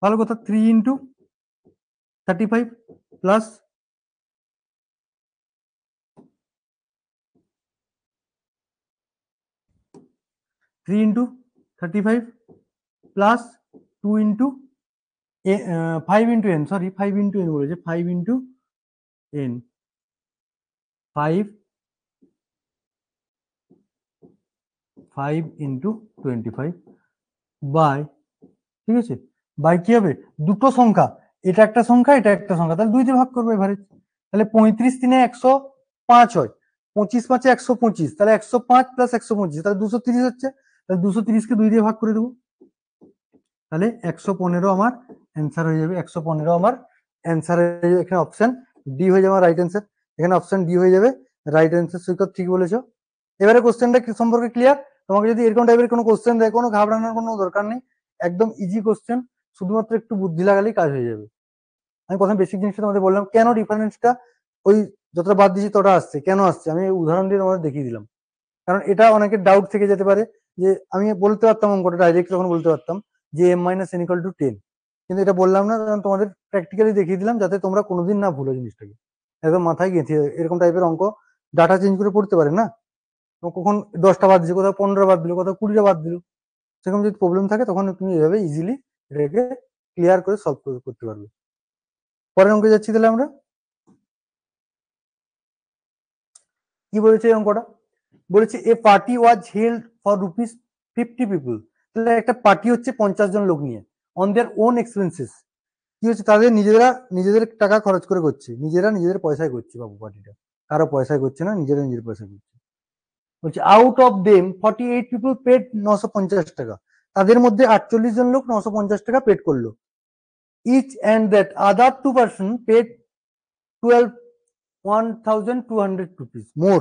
ভালো কথা, 3 into 35 plus 3 into 35 plus 2 into 5 into n, sorry 5 into n বলেছে, 5 ইন্টু n, 5 ইন্টু 25 বাই, ঠিক আছে, বাই কি হবে, দুটো সংখ্যা, এটা একটা সংখ্যা এটা একটা সংখ্যা, তাহলে 2 দিয়ে ভাগ করবো এভারেজ। তাহলে 35 3 105 হয়, 25 5 125, তাহলে 105 প্লাস 125 তাহলে 230 হচ্ছে। তাহলে 230 কে 2 দিয়ে ভাগ করে দেবো, তাহলে 115 আমার অ্যান্সার হয়ে যাবে। 115 আমার অ্যান্সার হয়ে যাবে, এখানে অপশন ডি হয়ে যাবে রাইট অ্যান্সার। এখানে অপশন ডি হয়ে যাবে রাইট অ্যান্সার। সৈকত ঠিক বলেছো। এবারে কোশ্চেনটা সম্পর্কে ক্লিয়ার। তোমাকে যদি এরকম টাইপের কোনো কোশ্চেন দেয়, কোনো ঘাবড়ানোর কোনো দরকার নেই, একদম ইজি কোশ্চেন, শুধুমাত্র একটু বুদ্ধি লাগালেই কাজ হয়ে যাবে। আমি প্রথম বেসিক জিনিসটা তোমাদের বললাম, কেন ডিফারেন্সটা ওই যতটা বাদ দিয়েছি ততটা আসছে, কেন আসছে আমি উদাহরণ দিয়ে তোমাদের দেখিয়ে দিলাম। কারণ এটা অনেকের ডাউট থেকে যেতে পারে, যে আমি বলতে পারতাম অঙ্কটা ডাইরেক্ট তখন বলতে পারতাম যে m minus n equal to 10, কিন্তু এটা বললাম না, কারণ তোমাদের প্র্যাকটিক্যালি দেখিয়ে দিলাম যাতে তোমরা কোনোদিন না ভুলো জিনিসটাকে, একদম মাথায় গেঁথে এরকম টাইপের অঙ্ক ডাটা চেঞ্জ করে পড়তে পারে না, কখন 10টা বাদ দিচ্ছে, কোথাও 15 বাদ দিল, কোথাও 20টা বাদ দিল, সেরকম যদি প্রবলেম থাকে তখন তুমি এভাবে ইজিলি এটাকে ক্লিয়ার করে সলভ করতে পারবে। পরের অঙ্কে যাচ্ছি তাহলে আমরা। কি বলেছে এই অঙ্কটা, বলেছে a party was held for rupees 50 people, তাহলে একটা পার্টি হচ্ছে 50 জন লোক নিয়ে, অন দেয়ার ওন এক্সপেন্সেস, কি হচ্ছে তাদের নিজেদের টাকা খরচ করে করছে, নিজেরা নিজেদের পয়সায় করছে বাবু, পার্টিটা কারো পয়সায় করছে না, নিজেরা নিজের পয়সায় করছে। বলছে out of them 48 people paid 950 টাকা, তাদের মধ্যে 48 জন লোক 950 টাকা পেড করলো। Each and that other 2 person paid 12 1200 rupees more,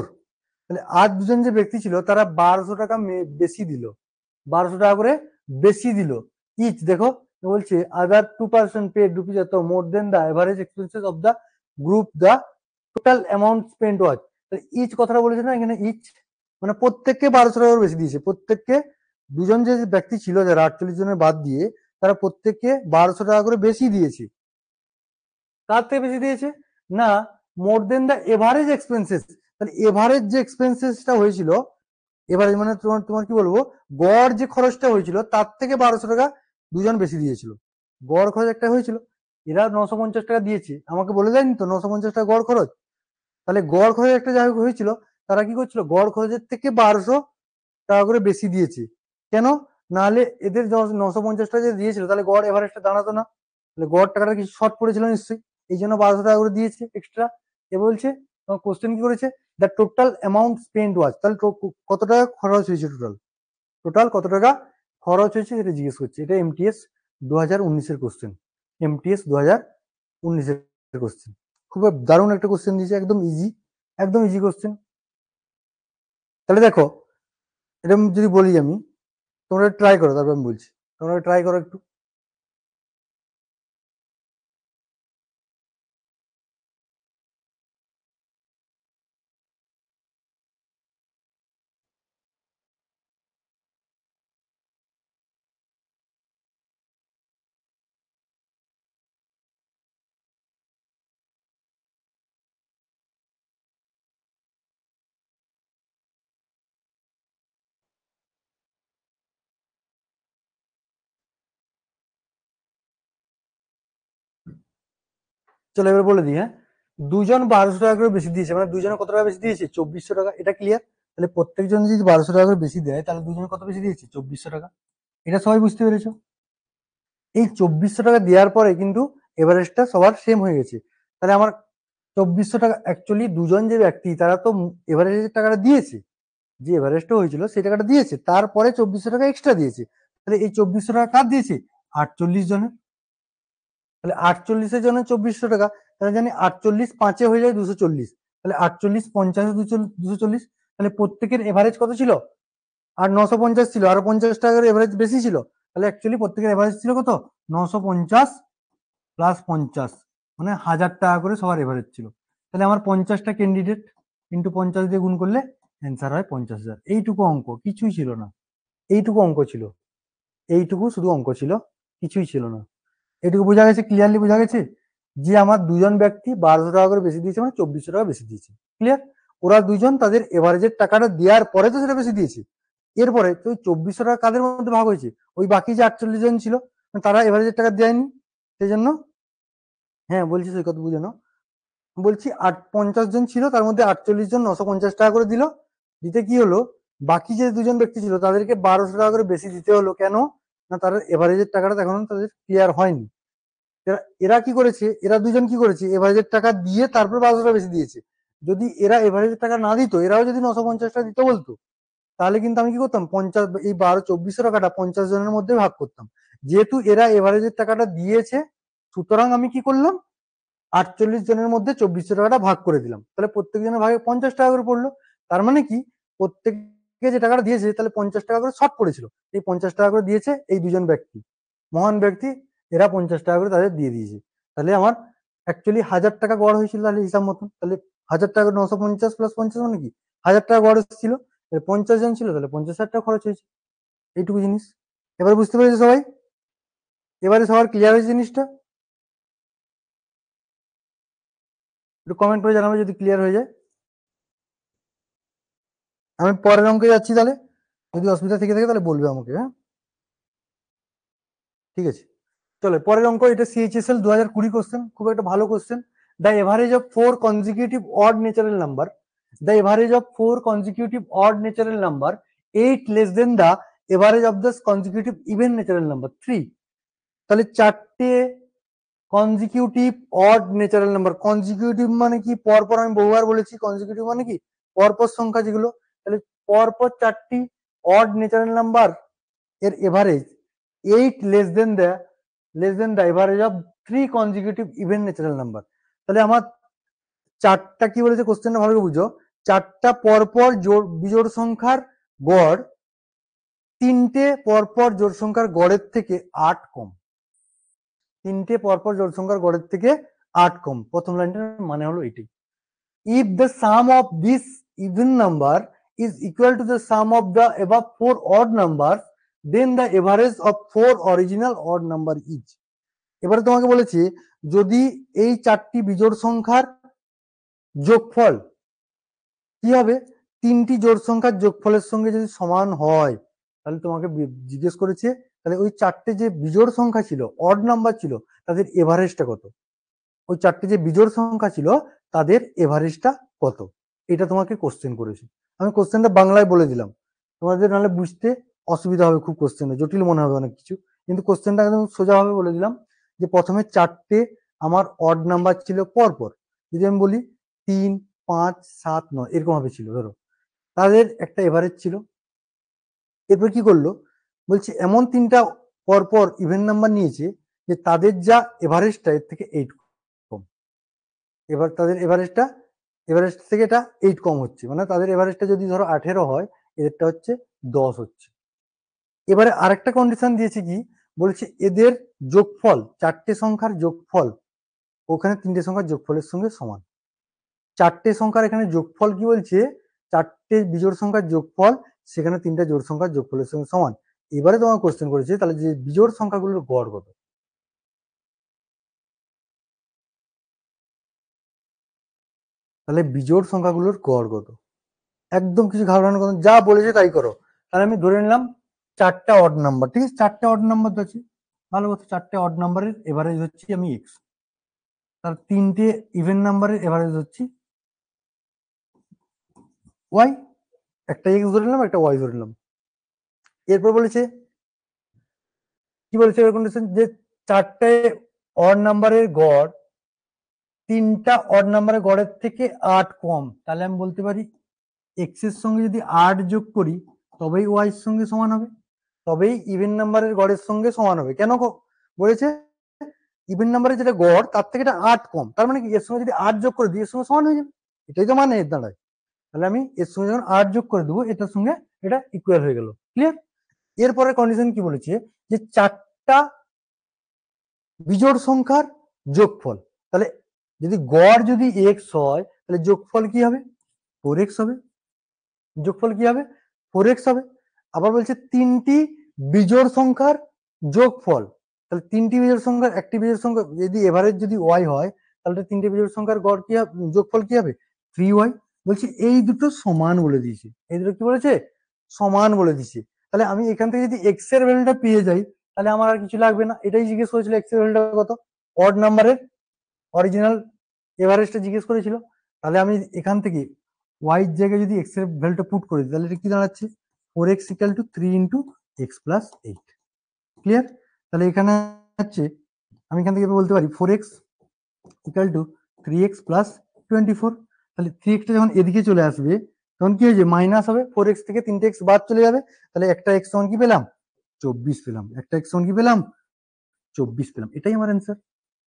তাহলে আর দুজন যে ব্যক্তি ছিল তারা 1200 টাকা বেশি দিল, 1200 টাকা করে বেশি দিল। ইচ দেখো বলছে আদার 2 পার্সন পেড রুপিস এত more then the average expenses of the group, the total amount spend was, each কথাটা বলেছে না এখানে, ইচ মানে প্রত্যেককে 1200 টাকা করে বেশি দিয়েছে, প্রত্যেককে, দুজন যে ব্যক্তি ছিল যারা 48 জনের বাদ দিয়ে, তারা প্রত্যেককে 1200 টাকা করে বেশি দিয়েছে। কার থেকে বেশি দিয়েছে না, মোর দেন দ্য এভারেজ এক্সপেন্সেস, তাহলে এভারেজ যে এক্সপেন্সেসটা হয়েছিল, এভারেজ মানে তোমার তোমার কি বলবো, গড় যে খরচটা হয়েছিল তার থেকে 1200 টাকা দুজন বেশি দিয়েছিল, গড় খরচ একটা হয়েছিল, এরা 950 টাকা দিয়েছে, আমাকে বলে দেয়নি তো 950 টাকা গড় খরচ, তাহলে গড় খরচ একটা যাই হয়েছিল, তারা কি করছিল গড় খরচের থেকে 1200 টাকা করে বেশি দিয়েছে। কেন, নাহলে এদের 950 টাকা যে দিয়েছিল তাহলে গড় এভারেজটা দাঁড়াতো না, তাহলে গড় টাকাটা কিছু শর্ট পড়েছিল নিশ্চয়ই, এই জন্য 1200 টাকা করে দিয়েছে এক্সট্রা। এ বলছে কোশ্চেন কি করেছে, দ্য টোটাল অ্যামাউন্ট স্পেন্ড ওয়াজ, তাহলে কত টাকা খরচ হয়েছে, টোটাল টোটাল কত টাকা খরচ হয়েছে সেটা জিজ্ঞেস করছে। এটা এমটিএস 2019-এর কোশ্চেন, এমটিএস 2019-এর কোশ্চেন, খুব দারুণ একটা কোশ্চেন দিয়েছে, একদম ইজি, একদম ইজি কোশ্চেন। তাহলে দেখো এটা যদি বলি আমি, তোমরা ট্রাই করো, তারপর আমি বলছি, তোমরা ট্রাই করো একটু। চলো এবার বলে দিই। হ্যাঁ, দুজন 1200 টাকা করে বেশি দিয়েছে, মানে দুজনে কত টাকা বেশি দিয়েছে? 2400 টাকা। এটা ক্লিয়ার? তাহলে প্রত্যেকজন যদি 1200 টাকা করে বেশি দেয়, তাহলে দুজনে কত বেশি দিয়েছে? 2400 টাকা। এটা সবাই বুঝতে পেরেছো? এই 2400 টাকা দেওয়ার পরে কিন্তু এভারেজটা সবার সেম হয়ে গেছে। তাহলে আমার 2400 টাকা, অ্যাকচুয়ালি দুজন যে ব্যক্তি তারা তো এভারেজের টাকাটা দিয়েছে, যে এভারেজটা হয়েছিল সেই টাকাটা দিয়েছে, তারপরে 2400 টাকা এক্সট্রা দিয়েছে। তাহলে এই 2400 টাকা কার দিয়েছে? 48 জনের। তাহলে 48 জনের 2400 টাকা, তাহলে জানি 48 5-এ হয়ে যায় 240। তাহলে 48 50 240। তাহলে প্রত্যেকের এভারেজ কত ছিল? আর 950 ছিল, আর 50 টাকার এভারেজ বেশি ছিল। তাহলে অ্যাকচুয়ালি প্রত্যেকের এভারেজ ছিল কত? 950 প্লাস 50, মানে 1000 টাকা করে সবার এভারেজ ছিল। তাহলে আমার 50টা ক্যান্ডিডেট ইন্টু 50 দিয়ে গুণ করলে অ্যান্সার হয় 50,000। এইটুকু অঙ্ক, কিছুই ছিল না। এইটুকু অঙ্ক ছিল, এইটুকু শুধু অঙ্ক ছিল, কিছুই ছিল না। এটুকু বোঝা গেছে? ক্লিয়ারলি বোঝা গেছে যে আমার দুজন ব্যক্তি 1200 টাকা করে বেশি দিয়েছে, মানে 2400 টাকা বেশি দিয়েছে। ক্লিয়ার? ওরা দুজন তাদের এভারেজের টাকাটা দেওয়ার পরে তো সেটা বেশি দিয়েছে। এরপরে তো ওই 2400 টাকা কাদের মধ্যে ভাগ হয়েছে? ওই বাকি যে 48 জন ছিল, তারা এভারেজের টাকা দেয়নি, সেই জন্য। হ্যাঁ বলছি, সেই কথা বুঝে নাও। বলছি 50 জন ছিল, তার মধ্যে 48 জন 950 টাকা করে দিল। দিতে কি হলো, বাকি যে দুজন ব্যক্তি ছিল তাদেরকে 1200 টাকা করে বেশি দিতে হলো। কেন না, তার এভারেজের টাকাটা এখন তাদের ক্লিয়ার হয়নি। এরা কি করেছে, এরা দুজন কি করেছে, এভারেজের টাকা দিয়ে তারপর 1200 টাকা বেশি দিয়েছে। যদি এরা এভারেজের টাকা না দিত, এরাও যদি 950 টাকা দিতে বলতো, তাহলে কিন্তু আমি কি করতাম, 50, এই 2400 টাকাটা 50 জনের মধ্যে ভাগ করতাম। যেহেতু এরা এভারেজের টাকাটা দিয়েছে, সুতরাং আমি কি করলাম, 48 জনের মধ্যে 2400 টাকাটা ভাগ করে দিলাম। তাহলে প্রত্যেক জনের ভাগে 50 টাকা করে পড়লো। তার মানে কি, প্রত্যেককে যে টাকাটা দিয়েছে, তাহলে 50 টাকা করে শর্ট পড়েছিল। এই 50 টাকা করে দিয়েছে এই দুজন ব্যক্তি, মহান ব্যক্তি, এরা 50 টাকা করে তাদের দিয়ে দিয়েছে। তাহলে আমার অ্যাকচুয়ালি 1000 টাকা গড় হয়েছিল, তাহলে হিসাব মতন। তাহলে 1000 টাকা 950 প্লাস 50 মানে কি, 1000 টাকা গড় ছিল। 50 জন ছিল, তাহলে 50,000 টাকা খরচ হয়েছে। এইটুকু জিনিস এবার বুঝতে পেরেছে সবাই? এবারে সবার ক্লিয়ার হয়েছে জিনিসটা? একটু কমেন্ট করে জানাবে যদি ক্লিয়ার হয়ে যায়। আমি পরের অঙ্কে যাচ্ছি, তাহলে যদি অসুবিধা থেকে থাকে তাহলে বলবে আমাকে। হ্যাঁ, ঠিক আছে। চলো পরের অঙ্ক, এটা সিএইচএসএল 2020 কোশ্চেন, খুব একটা ভালো question. The average of 4 consecutive odd natural number, the average of 4 consecutive odd natural number 8 less than the average of the consecutive even natural number 3। তাহলে চারটে consecutive odd natural number, consecutive মানে কি, পরপর, আমি বহুবার বলেছি কনজিকিউটিভ মানে কি, পরপর সংখ্যা যেগুলো। তাহলে পরপর চারটি অড ন্যাচারাল নাম্বার এর average 8 less than the average of 3 consecutive even natural number. তাহলে আমার চারটা কি বলেছে, কোশ্চেনটা ভালো করে বুঝো। চারটা পরপর বিজোড় সংখ্যার গড় তিনটে পরপর জোড় সংখ্যার গড়ের থেকে 8 কম। তিনটে পরপর জোড় সংখ্যার গড়ের থেকে 8 কম। প্রথম লাইনটার মানে হলো এটাই। If the sum of this even number is equal to the sum of the above 4 odd numbers, then the average of 4 original odd number is। এবারে তোমাকে বলেছে, যদি এই চারটি বিজোড় সংখ্যার যোগফল কি হবে, তিনটি জোড় সংখ্যার যোগফলের সঙ্গে যদি সমান হয়, তাহলে তোমাকে জিজ্ঞেস করেছে, তাহলে ওই চারটে যে বিজোড় সংখ্যা ছিল, অড নাম্বার ছিল, তাদের এভারেজটা কত। ওই চারটে যে বিজোড় সংখ্যা ছিল তাদের এভারেজটা কত, এটা তোমাকে কোশ্চেন করেছে। আমি কোশ্চেনটা বাংলায় বলে দিলাম, তোমাদের নাহলে বুঝতে অসুবিধা হবে খুব, কোশ্চেনটা জটিল মনে হবে অনেক কিছু, কিন্তু কোশ্চেনটা একদম সোজাভাবে বলে দিলাম। যে প্রথমে চারটে আমার অড নাম্বার ছিল পরপর, যদি আমি বলি 3 5 7 9 এরকম ভাবে ছিল ধরো, তাদের একটা এভারেজ ছিল। এরপর কি করলো, বলছে এমন তিনটা পরপর ইভেন নাম্বার নিয়েছে যে তাদের যা এভারেজটা এর থেকে 8 কম। এবার তাদের এভারেজ থেকে এটা 8 কম হচ্ছে, মানে তাদের এভারেজটা যদি ধরো 18 হয়, এদেরটা হচ্ছে 10 হচ্ছে। এবারে আরেকটা কন্ডিশন দিয়েছে কি, বলছে এদের যোগফল, চারটে সংখ্যার যোগফল ওখানে তিনটে সংখ্যার যোগফলের সঙ্গে সমান। চারটে সংখ্যার এখানে যোগফল কি বলছে, চারটে বিজোড় সংখ্যার যোগফল সেখানে তিনটা জোড় সংখ্যার যোগফলের সঙ্গে সমান। এবারে তোমার কোশ্চেন করেছে, তাহলে যে বিজোড় সংখ্যাগুলোর গড় কত। তাহলে বিজোড় সংখ্যাগুলোর গড় কত, একদম কিছু ঘাবড়ানোর কথা, যা বলেছে তাই করো। তাহলে আমি ধরে নিলাম চারটা অড নাম্বার, ঠিক আছে, চারটে অড নাম্বার আছে, ভালো কথা, চারটে অড নাম্বারের এভারেজ হচ্ছে আমি এক্স। তার তিনটে ইভেন নাম্বারের এভারেজ হচ্ছে ওয়াই, একটা এক্স ধরে নিলাম, একটা ওয়াই ধরে নিলাম। এরপর বলেছে কি বলেছে কন্ডিশন, যে চারটে অড নাম্বারের গড় তিনটা অড নাম্বারের গড়ের থেকে 8 কম, তাহলে আমি বলতে পারি এক্স এর সঙ্গে যদি 8 যোগ করি তবেই ওয়াই এর সঙ্গে সমান হবে, তবেই ইভেন নাম্বারের গড়ের সঙ্গে সমান হবে। কেন বলেছে ইভেন নাম্বারের যেটা গড় তার থেকে এটা 8 কম, তার মানে কি এর সঙ্গে যদি 8 যোগ করে দিই এর সঙ্গে সমান হয়ে যাবে, এটাই তো মানে এর দাঁড়ায়। তাহলে আমি এর সঙ্গে যখন 8 যোগ করে দেবো এটার সঙ্গে এটা ইকুয়াল হয়ে গেল। ক্লিয়ার? এরপরে কন্ডিশন কি বলেছে, যে চারটা বিজোড় সংখ্যার যোগফল, তাহলে যদি গড় যদি এক্স হয় তাহলে যোগফল কি হবে, 4x হবে। যোগফল কি হবে, 4x হবে। আবার বলছে তিনটি বিজোড় সংখ্যার যোগফল, তাহলে তিনটি বিজোড় সংখ্যার একটি বিজোড় সংখ্যা যদি এভারেজ যদি ওয়াই হয় তাহলে তিনটি বিজোড় সংখ্যার গড় কি হবে, যোগফল কি হবে, 3y। বলছি এই দুটো সমান বলে দিয়েছে, এই দুটো কি বলেছে, সমান বলে দিয়েছে। তাহলে আমি এখান থেকে যদি এক্স এর ভ্যালুটা পেয়ে যাই তাহলে আমার আর কিছু লাগবে না। এটাই জিজ্ঞেস করেছিল এক্স এর ভ্যালুটা কত, অড নাম্বারের অরিজিনাল এভারেজটা জিজ্ঞেস করেছিল। তাহলে আমি এখান থেকে ওয়াই এর জায়গায় যদি এক্স এর ভ্যালুটা পুট করে দিই তাহলে এটা কি দাঁড়াচ্ছে, 4x equal to 3 into X plus 8। Clear? তাহলে এখানে হচ্ছে আমি এখান থেকে বলতে পারি 4x equal to 3x plus 24। তাহলে 3xটা যখন এদিকে চলে আসবে তখন কি হয়েছে, মাইনাস হবে, 4x থেকে 3x বাদ চলে যাবে, তাহলে একটা x সমান কি পেলাম, 24 পেলাম। একটা x সমান কি পেলাম, 24 পেলাম। এটাই আমার অ্যান্সার,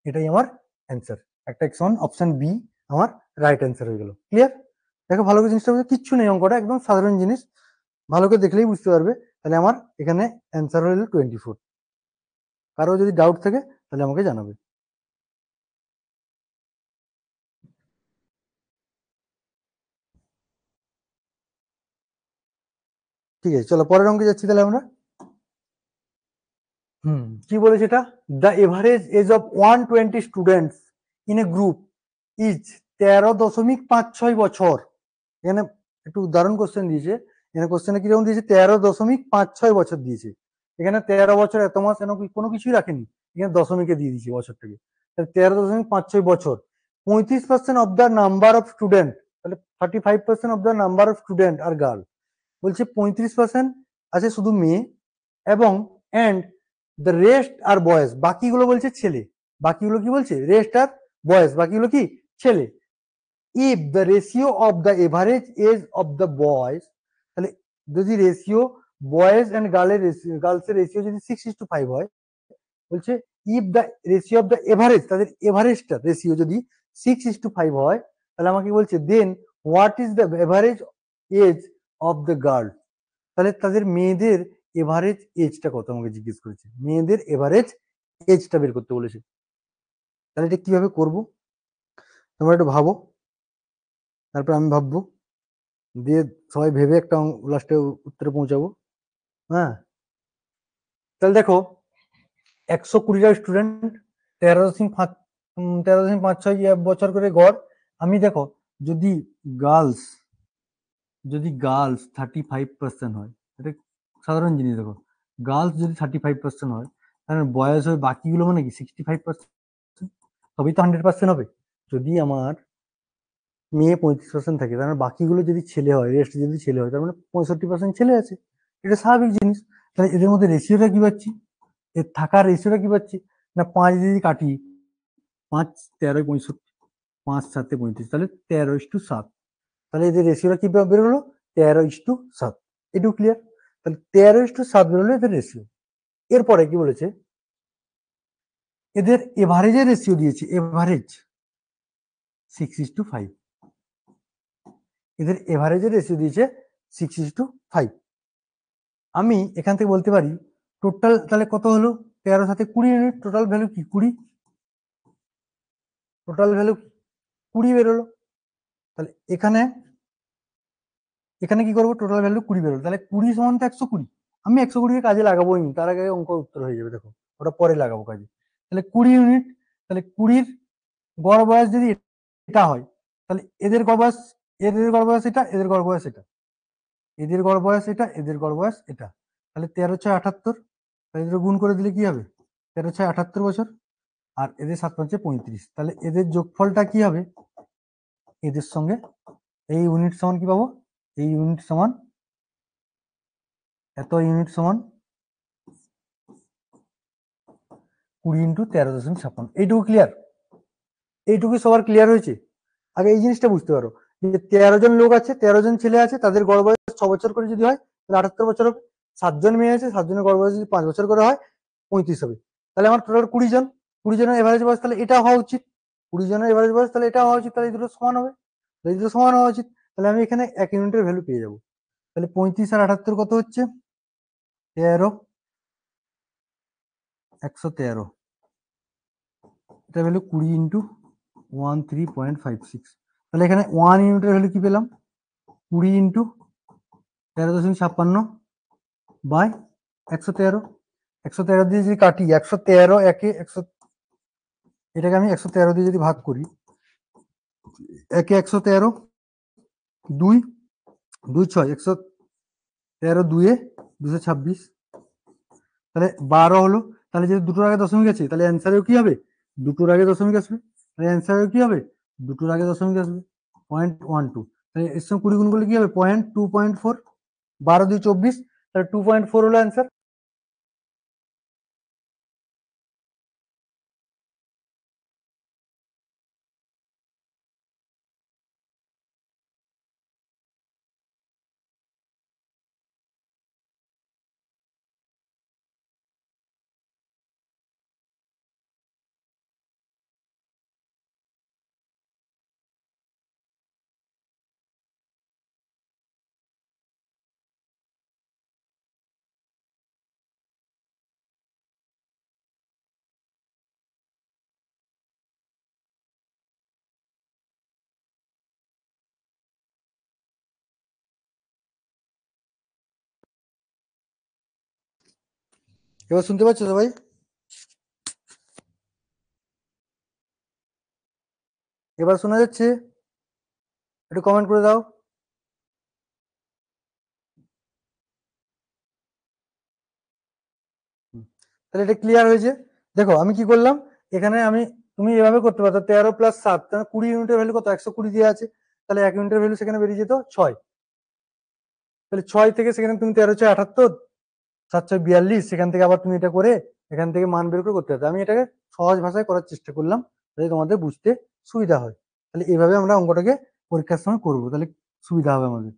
এটাই আমার অ্যান্সার। একটা x সমান অপশন বি আমার রাইট অ্যান্সার হয়ে গেল। ক্লিয়ার? দেখো ভালো করে জিনিসটা বুঝে, কিচ্ছু নেই, অঙ্কটা একদম সাধারণ জিনিস, ভালো করে দেখলেই বুঝতে পারবে। তাহলে আমার এখানে অ্যান্সার হলো 24। কারো যদি ডাউট থাকে তাহলে আমাকে জানাবে। ঠিক আছে, চলো পরের অঙ্কে যাচ্ছি তাহলে আমরা। কি বলেছে এটা, the average age of 120 students in a group is 13.56 বছর। এখানে একটু দারুণ কোশ্চেন দিয়েছে, এখানে কোশ্চেনে কিরকম দিয়েছে, 13.56 বছর দিয়েছে। এখানে 13 বছর এত মাস কোনো কিছুই রাখেনি, এখানে দশমিকে দিয়ে দিয়েছে বছরটাকে। 13.56 বছর, 35% of the number of student, তাহলে 35% of the number of student are girl. বলছে 35% আছে শুধু মেয়ে, এবং and the rest are boys, বাকিগুলো বলছে ছেলে। বাকিগুলো কি বলছে, রেস্ট আর বয়েজ, বাকিগুলো কি ছেলে। If the ratio of the average age of the boys, তাহলে যদি রেশিও বয়েজ এন্ড গার্লসের রেশিও যদি 6:5 হয়, বলছে if the ratio of the average, তাদের এভারেজটা রেশিও যদি 6:5 হয়, তাহলে আমাকে বলছে then what is the average age of the girl, তাহলে তাদের মেয়েদের এভারেজ এজটা কত আমাকে জিজ্ঞেস করেছে, মেয়েদের এভারেজ এজটা বের করতে বলেছে। তাহলে এটা কিভাবে করব তোমরা একটু ভাবো, তারপর আমি ভাববো, দিয়ে সবাই ভেবে একটা লাস্টে উত্তরে পৌঁছাবো। হ্যাঁ, তাহলে দেখো 120টা স্টুডেন্ট, 13.56 করে গড়। আমি দেখো যদি গার্লস, 35% হয়, এটা সাধারণ জিনিস। দেখো গার্লস যদি 35% হয় তাহলে বয়স হয় বাকিগুলো মানে কি 65%, তবেই তো 100% হবে। যদি আমার মেয়ে 35% থাকে তার মানে বাকিগুলো যদি ছেলে হয়, রেস্ট যদি ছেলে হয়, তার মানে 65% ছেলে আছে, এটা স্বাভাবিক জিনিস। তাহলে এদের মধ্যে রেশিওটা কি পাচ্ছি, এর থাকার রেশিওটা কি পাচ্ছি না, 5 যদি কাটি, 5 13 65, 5 7 35, তাহলে 13:7। তাহলে এদের রেশিওটা কি বেরোলো, 13:7। এটুকু ক্লিয়ার? তাহলে 13:7 বেরোলো এদের রেশিও। এরপরে কি বলেছে, এদের এভারেজের রেশিও দিয়েছে, এভারেজ 6:5, এদের এভারেজের রেশিও দিয়েছে 6:5। আমি এখান থেকে বলতে পারি টোটাল তাহলে কত হলো, 13 সাথে 20 ইউনিট, টোটাল ভ্যালু কি 20, টোটাল ভ্যালু 20 বেরোলো। তাহলে এখানে এখানে কি করবো, টোটাল ভ্যালু 20 বেরোলো, তাহলে 20 সমান তো 120। আমি 120 কে কাজে লাগাবোই, তার আগে অঙ্ক উত্তর হয়ে যাবে, দেখো ওটা পরে লাগাবো কাজে। তাহলে 20 ইউনিট, তাহলে 20-র গড় বয়স যদি এটা হয়, তাহলে এদের গড় বয়স, এদের গড় বয়স এটা, এদের গড় বয়স এটা, এদের গড় বয়স এটা, এদের গড় বয়স এটা। তাহলে 13 6 78, তাহলে এদের গুণ করে দিলে কি হবে, 13 6 78 বছর। আর এদের 7 5 35, তাহলে এদের যোগফলটা কি হবে, এদের সঙ্গে এই ইউনিট সমান কি পাবো, এই ইউনিট সমান এত ইউনিট সমান 20 ইন্টু 13.56। এইটুকু ক্লিয়ার? এইটুকু সবার ক্লিয়ার হয়েছে? আগে এই জিনিসটা বুঝতে পারো যে 13 জন লোক আছে, 13 জন ছেলে আছে, তাদের গড় বয়স 6 বছর করে যদি হয় তাহলে 78 বছর হবে। 7 জন মেয়ে আছে, 7 জনের গড় বয়স যদি 5 বছর করে হয় 35 হবে। তাহলে আমার টোটাল 20 জন, 20 জনের এভারেজ বয়স তাহলে এটা হওয়া উচিত, 20 জনের এভারেজ বয়স তাহলে এটা হওয়া উচিত, তাহলে এই দুটো সমান হবে, এই দুটো সমান হওয়া উচিত। তাহলে আমি এখানে 1 ইউনিটের ভ্যালু পেয়ে যাবো। তাহলে 35 আর 78 কত হচ্ছে, 13, 113, এটা ভ্যালু 20 ইন্টু 13.56। তাহলে এখানে 1 ইউনিটের ভ্যালু কি পেলাম, 20 ইন্টু 13.56 বাই 113। 113 দিয়ে যদি কাটি, 113 একে 100, এটাকে আমি 113 দিয়ে যদি ভাগ করি, একে 113, 2 2 6, 113 2 226, তাহলে 12 হলো। তাহলে যদি দুটোর আগে দশমিক আছে তাহলে অ্যান্সারেও কি হবে, দুটোর আগে দশমিক আসবে, তাহলে অ্যান্সারেও কি হবে, দুটোর আগে দশমিক আসবে, 0.12। তাহলে এর সঙ্গে 20 গুণ করলে কি হবে, 2.4, 12 2 24, তাহলে 2.4 হলো অ্যান্সার। এবার শুনতে পাচ্ছ সবাই? এবার শোনা যাচ্ছে? একটু কমেন্ট করে দাও। তাহলে এটা ক্লিয়ার হয়েছে। দেখো আমি কি করলাম, এখানে আমি, তুমি এভাবে করতে পারতো 13 প্লাস 7, তাহলে 20 ইউনিটের ভ্যালু কত, 120 দিয়ে আছে, তাহলে 1 ইউনিটের ভ্যালু সেখানে বেরিয়ে যেত 6। তাহলে 6 থেকে সেখানে তুমি 13 6 78, 7 6 42, সেখান থেকে আবার তুমি এটা করে এখান থেকে মান বের করে করতে পারতো। আমি এটাকে সহজ ভাষায় করার চেষ্টা করলাম যাতে তোমাদের বুঝতে সুবিধা হয়। তাহলে এইভাবে আমরা অঙ্কটাকে পরীক্ষার সময় করবো, তাহলে সুবিধা হবে আমাদের।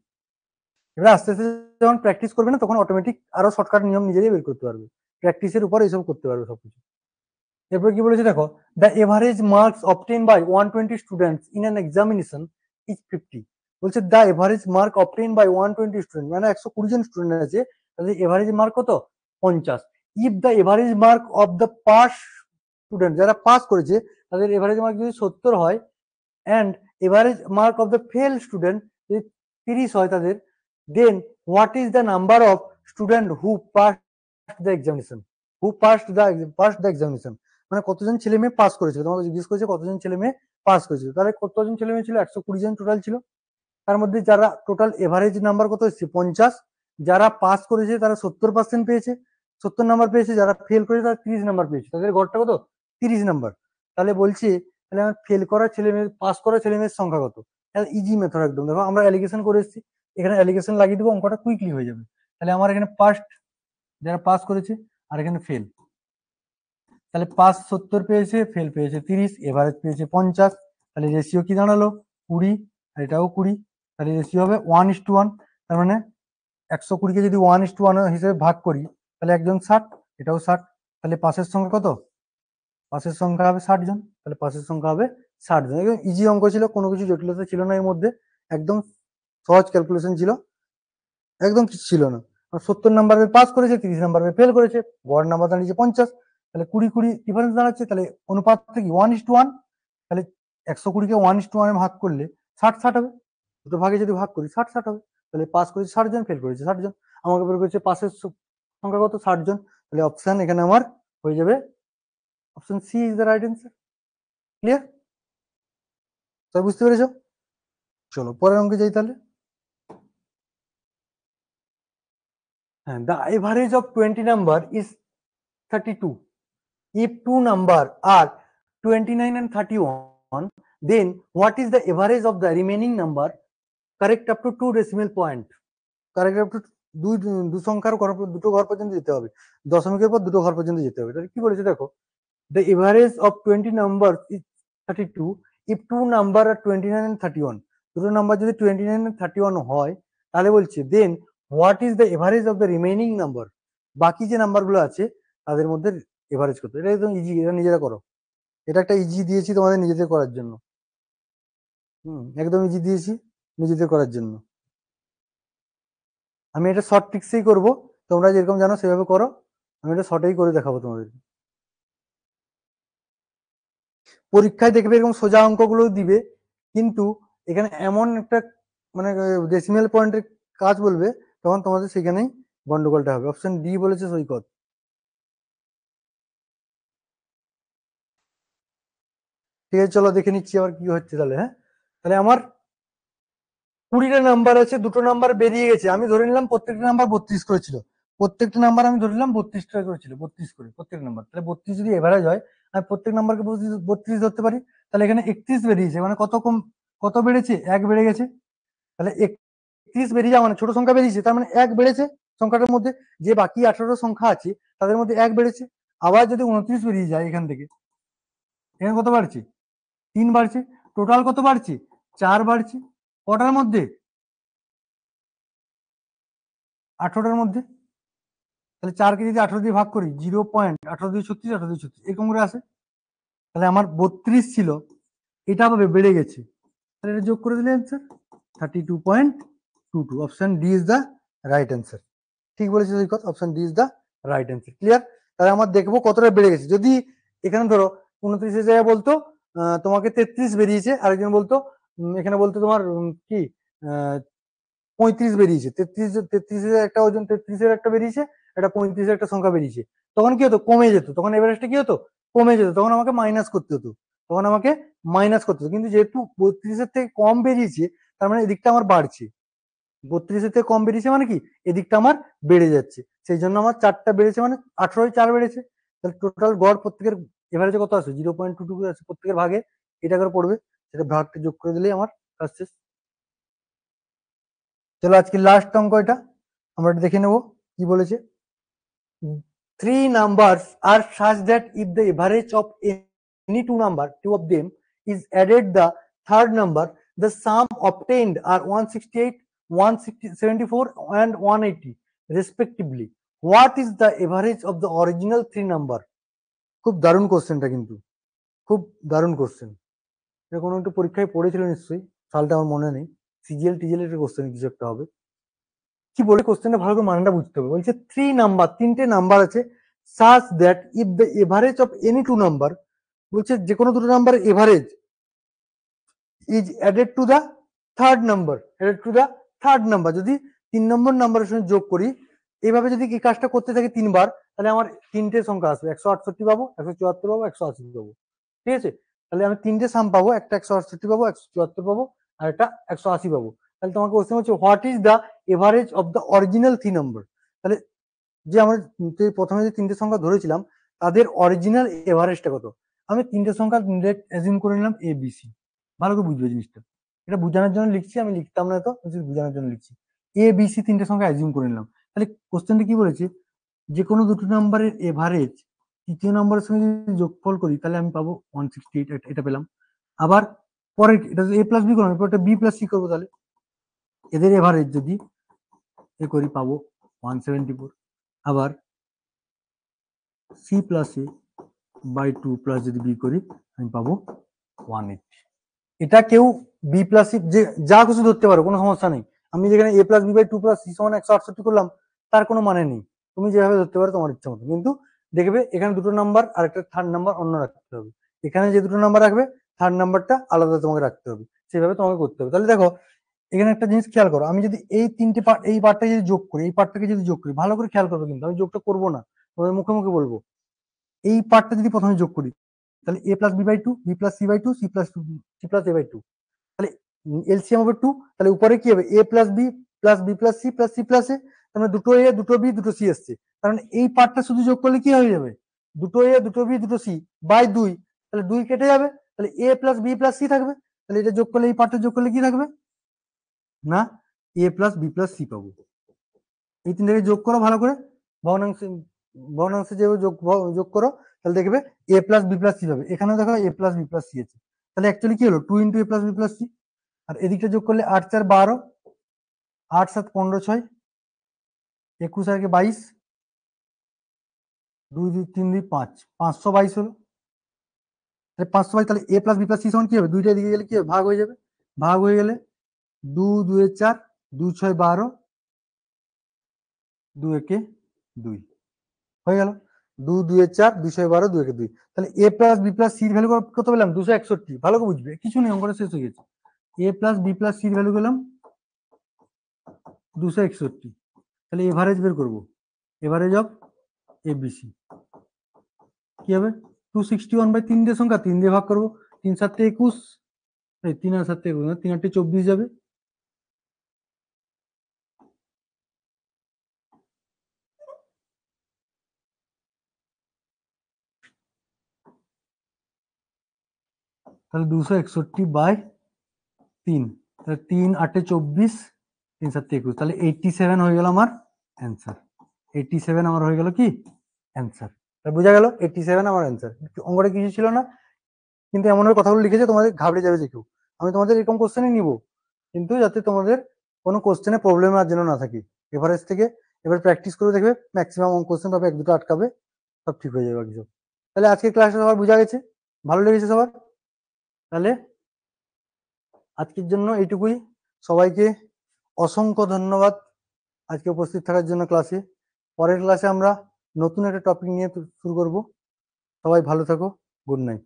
এবার আস্তে আস্তে যখন প্র্যাকটিস করবে না তখন অটোমেটিক আরো শর্টকাট নিয়ম নিজেরাই বের করতে পারবে, প্র্যাকটিসের উপর এইসব করতে পারবে সবকিছু। এরপর কি বলেছে দেখো, the average marks obtain by 120 students in an examination is 50। বলছে the average mark obtain by 120 student, মানে 120 জন স্টুডেন্ট আছে, তাদের এভারেজ মার্ক কত, 50। If the average mark of the pass student, যারা পাস করেছে তাদের এভারেজ মার্ক যদি 70 হয়, and average mark of the fail student যদি 30 হয় তাদের, then what is the number of student who pass the examination, pass the examination, মানে কতজন ছেলে মেয়ে পাস করেছিল, তোমাকে জিজ্ঞেস করেছে কতজন ছেলে মেয়ে পাস করেছিল, তাহলে কতজন ছেলে মেয়ে ছিল, 120 জন টোটাল ছিল। তার মধ্যে যারা টোটাল এভারেজ নাম্বার কত এসেছে 50, যারা পাস করেছে তারা 70% পেয়েছে, 70 নাম্বার পেয়েছে, যারা ফেল করেছে তারা 30 নাম্বার পেয়েছে, তাদের গড়টা কত, 30 নাম্বার। তাহলে বলছি, তাহলে আমার ফেল করা ছেলে মেয়ে পাস করা ছেলে মেয়ের সংখ্যা কত, ইজি মেথড একদম। দেখো আমরা অ্যালিগেশন করে এসেছি, এখানে অ্যালিগেশন লাগিয়ে দেবো, অঙ্কটা কুইকলি হয়ে যাবে। তাহলে আমার এখানে ফার্স্ট যারা পাস করেছে, আর এখানে ফেল, তাহলে পাস 70 পেয়েছে, ফেল পেয়েছে 30, এভারেজ পেয়েছে 50, তাহলে রেশিও কি দাঁড়ালো 20, আর এটাও 20, তাহলে রেশিও হবে 1:1। তার মানে 120কে যদি 1:1 হিসেবে ভাগ করি তাহলে একজন 60, এটাও 60, তাহলে পাসের সংখ্যা কত, পাসের সংখ্যা হবে 60 জন, তাহলে পাসের সংখ্যা হবে 60 জন। একদম ইজি অঙ্ক ছিল, কোনো কিছু জটিলতা ছিল না এর মধ্যে, একদম সহজ ক্যালকুলেশন ছিল, একদম কিছু ছিল না। 70 নাম্বার পাস করেছে, 30 নাম্বার ফেল করেছে, গড় নাম্বার দাঁড়িয়েছে 50, তাহলে 20 ডিফারেন্স দাঁড়াচ্ছে, তাহলে অনুপাত কি 1:1। তাহলে 120কে 1:1 ভাগ করলে 60 হবে, দুটো ভাগে যদি ভাগ করি 60 হবে, তাহলে পাস করেছে 60 জন, ফেল করেছে 60 জন, আমাকে বের করেছে পাসের সংখ্যা কত 60 জন। তাহলে অপশন এখানে আমার হয়ে যাবে option C is the right answer. Clear? তাই বুঝতে পেরেছো? চলো পরের অঙ্কে যাই তাহলে। হ্যাঁ, the average of 20 number is 32 if two number are 29 and 31, then what is the average of the remaining number correct up to 2 decimal point? Correct up to দু সংখ্যার দুটো ঘর পর্যন্ত যেতে হবে, দশমিকের পর দুটো ঘর পর্যন্ত যেতে হবে। তাহলে কি বলেছে দেখো, the average of 20 numbers is 32 if two number are 29 and 31, দুটো নাম্বার যদি 29 and 31 হয় তাহলে বলছে then what is the average of the remaining number, বাকি যে নাম্বারগুলো আছে তাদের মধ্যে এভারেজ করতে। এটা একদম ইজি, এটা নিজেরা করো, এটা একটা ইজি দিয়েছি তোমাদের নিজেদের করার জন্য। একদম ইজি দিয়েছি নিজেদের করার জন্য। আমি এটা শর্ট ট্রিক্সেই করবো, তোমরা যেরকম জানো সেভাবে করো, আমি এটা শর্টেই করে দেখাবো তোমাদের। পরীক্ষায় দেখবে এরকম সোজা অঙ্কগুলো দিবে, কিন্তু এখানে এমন একটা মানে ডেসিমাল পয়েন্টের কাজ বলবে, তখন তোমাদের সেখানেই গন্ডগোলটা হবে। অপশন ডি বলেছে সৈকত। ঠিক আছে, চলো দেখে নিচ্ছি আবার কি হচ্ছে তাহলে। হ্যাঁ, তাহলে আমার 20টা নাম্বার আছে, দুটো নাম্বার বেরিয়ে গেছে। আমি ধরে নিলাম প্রত্যেকটা নাম্বার 32 করেছিল, প্রত্যেকটা নাম্বার আমি ধরে নিলাম 32 টাকা করেছিল, 32 করে প্রত্যেক নাম্বার। তাহলে 32 যদি এভারেজ হয়, আমি প্রত্যেক নাম্বারকে 32 ধরতে পারি। তাহলে এখানে 31 বেরিয়েছে, মানে কত বেড়েছে? 1 বেড়ে গেছে। তাহলে 31 বেরিয়ে যাওয়া মানে ছোট সংখ্যা বেরিয়েছে, তার মানে 1 বেড়েছে সংখ্যাটার মধ্যে। যে বাকি 18 সংখ্যা আছে তাদের মধ্যে 1 বেড়েছে। আবার যদি 29 বেরিয়ে যায় এখান থেকে, এখানে কত বাড়ছে? 3 বাড়ছে। টোটাল কত বাড়ছে? 4 বাড়ছে। কটার মধ্যে? 18টার মধ্যে। তাহলে 4কে যদি 18 দিয়ে ভাগ করি, 0.18 দিয়ে 36, 18 দিয়ে 36 এরকম করে আসে। তাহলে আমার 32 ছিল, এটা ভাবে বেড়ে গেছে। তাহলে এটা যোগ করে দিলে answer 32.22। Option D is the right answer. ঠিক বলেছে Saikat, option D is the right answer. Clear? তাহলে আমার দেখবো কতটা বেড়ে গেছে। যদি এখানে ধরো 29 জায়গায় বলতো তোমাকে 33 বেরিয়েছে, আরেকজন বলতো এখানে বলতো তোমার কি 35 বেরিয়েছে, 33 একটা ওজন 33 একটা বেরিয়েছে, একটা 35 একটা সংখ্যা বেরিয়েছে, তখন কি হতো? কমে যেত। তখন এভারেজটা কি হতো? কমে যেত। তখন আমাকে মাইনাস করতে হতো, কিন্তু যেহেতু 32 থেকে কম বেরিয়েছে, তার মানে এদিকটা আমার বাড়ছে। 32 থেকে কম বেরিয়েছে মানে কি এদিকটা আমার বেড়ে যাচ্ছে, সেই জন্য আমার 4টা বেড়েছে, মানে 18 4 বেড়েছে। তাহলে টোটাল গড় প্রত্যেকের এভারেজে কত আছে? 0.22 আছে প্রত্যেকের ভাগে, এটা করে পড়বে, সেটা ভাগটা যোগ করে দিলেই আমার কাজ শেষ। চলো আজকে লাস্ট অঙ্ক এটা আমরা দেখে নেব কি বলেছে। 3 numbers are such that if the average of any two of them is added the third number, the sum obtained are 168, 174 and 180 respectively. What is the average of the original 3 number? খুব দারুণ কোশ্চেনটা, কিন্তু খুব দারুণ কোশ্চেন। এটা কোনো একটা পরীক্ষায় পড়েছিল নিশ্চয়ই, সালটা আমার মনে নেই। সিজিএল টিজিএল এর কোশ্চেন কিছু একটা হবে। কি বলে কোশ্চেনটা ভালো করে মানেটা বুঝতে হবে। বলছে 3 নাম্বার আছে such that if the average of any two number, বলছে যে কোনো দুটো নাম্বারের average is added to the third number, যদি 3 নম্বর নাম্বারের সঙ্গে যোগ করি, এইভাবে যদি এই কাজটা করতে থাকি 3 বার, তাহলে আমার 3টে সংখ্যা আসবে, 168 পাবো, 174 পাবো, 180 পাবো। ঠিক আছে? তাহলে আমি 3টে সাম পাবো, একটা 168 পাবো, 174 পাবো, আর একটা 180 পাবো। তাহলে তোমাকে কোশ্চেন হচ্ছে what is the average of the original 3 number. তাহলে যে আমরা প্রথমে যে 3টে সংখ্যা ধরেছিলাম তাদের অরিজিনাল এভারেজটা কত? আমি 3টে সংখ্যা অ্যাজিউম করে নিলাম এ বি সি। ভালো করে বুঝবে জিনিসটা, এটা বোঝানোর জন্য লিখছি, আমি লিখতাম না তো, বোঝানোর জন্য লিখছি। এ বি সি 3টে সংখ্যা অ্যাজিউম করে নিলাম। তাহলে কোশ্চেনটা কি বলেছে? যে কোনো দুটো নাম্বারের এভারেজ তৃতীয় নাম্বারের সঙ্গে যদি যোগফল করি তাহলে আমি পাবো 168, এটা পেলাম। আবার পরে এটা এ প্লাস বি করলাম, এরপর বি প্লাস সি করবো, তাহলে এদের এভারেজ যদি এ করি পাবো 174। আবার C plus A by 2 plus যদি বি করি আমি পাবো 180। এটা কেউ বি প্লাস সি যে যা কিছু ধরতে পারো, কোনো সমস্যা নেই। আমি যেখানে A plus B by 2 plus C সমান 168 করলাম, তার কোনো মানে নেই, তুমি যেভাবে ধরতে পারো তোমার ইচ্ছা মতো। কিন্তু দেখবে এখানে দুটো নাম্বার আর একটা থার্ড নাম্বার অন্য রাখতে হবে, এখানে যে দুটো নাম্বার রাখবে থার্ড নাম্বারটা আলাদা তোমাকে রাখতে হবে, সেভাবে তোমাকে করতে হবে। তাহলে দেখো এখানে একটা জিনিস খেয়াল করো, আমি যদি এই 3টে পার্ট, এই পার্টটা যদি যোগ করি, এই পার্টটাকে যদি যোগ করি, ভালো করে খেয়াল করবে, কিন্তু আমি যোগটা করবো না, তোমাদের মুখে মুখে বলবো। এই পার্টটা যদি প্রথমে যোগ করি, তাহলে A plus B by 2, B plus C by 2, C plus A by 2, তাহলে এলসিএম হবে 2। তাহলে উপরে কি হবে? A plus B plus B plus C plus C plus A, তাহলে দুটো এ দুটো বি দুটো সি আসছে। কারণ এই পার্টটা শুধু যোগ করলে কি হয়ে যাবে? দুটো এ দুটো বি দুটো সি বাই 2, তাহলে 2 কেটে যাবে, তাহলে a plus B plus C থাকবে। তাহলে এটা যোগ করলে, এই পার্টটা যোগ করলে কি থাকবে না a plus B plus C পাবো। এই তিনটাকে যোগ করো ভালো করে, ভগ্নাংশে যে যোগ করো, তাহলে দেখবে a plus B plus C পাবে। এখানেও দেখো a plus B plus C আছে, তাহলে অ্যাকচুয়ালি কি হলো 2 into a plus B plus C. আর এদিকটা যোগ করলে 8 4 12, 8 7 15 6 21 আর 22, 2 2 3 2 5, 522 হলো। তাহলে 522, তাহলে a plus B plus C সমান কি হবে, দুইটা দিকে গেলে কি হবে, ভাগ হয়ে যাবে। ভাগ হয়ে গেলে 2 2 4, 2 6 12, 2 1 2 হয়ে গেল। 2 2 4, 2 6 12, 2 1 2। তাহলে a প্লাস বি প্লাস সির ভ্যালু কত পেলাম, 261। ভালো করে বুঝবে, কিছু নেই, অঙ্কটা শেষ হয়ে গেছে। a প্লাস বি প্লাস সির ভ্যালু পেলাম 261। তাহলে এভারেজ বের করবো, এভারেজ অফ এবিসি কি হবে, 261/3 দিয়ে সংখ্যা, 3 দিয়ে ভাগ করবো, 3 7 21, 3 আর 7 21, 3 8 24 যাবে। তাহলে 261/3, তাহলে 3 8 24, 3 7 21, তাহলে 87 হয়ে গেল আমার অ্যান্সার। 87 আমার হয়ে গেল কি অ্যান্সার। বোঝা গেল 87 আমার অ্যান্সার। অঙ্কটা কিছু ছিল না, কিন্তু এমন ভাবে কথাগুলো লিখেছে তোমাদের ঘাবড়ে যাবে যে কেউ। আমি তোমাদের এরকম কোশ্চেনই নিব, কিন্তু যাতে তোমাদের কোনো কোশ্চেনে প্রবলেম আর যেন না থাকে। এভারেজ থেকে এবার প্র্যাকটিস করে দেখবে, ম্যাক্সিমাম কোশ্চেন পাবে, 1 2টো আটকাবে, সব ঠিক হয়ে যাবে কিছু। তাহলে আজকে ক্লাসটা সবার বোঝা গেছে, ভালো লেগেছে সবার? তাহলে আজকের জন্য এইটুকুই। সবাইকে অসংখ্য ধন্যবাদ আজকে উপস্থিত থাকার জন্য ক্লাসে। পরের ক্লাসে আমরা নতুন একটা টপিক নিয়ে শুরু করব। সবাই ভালো থাকো, গুড নাইট।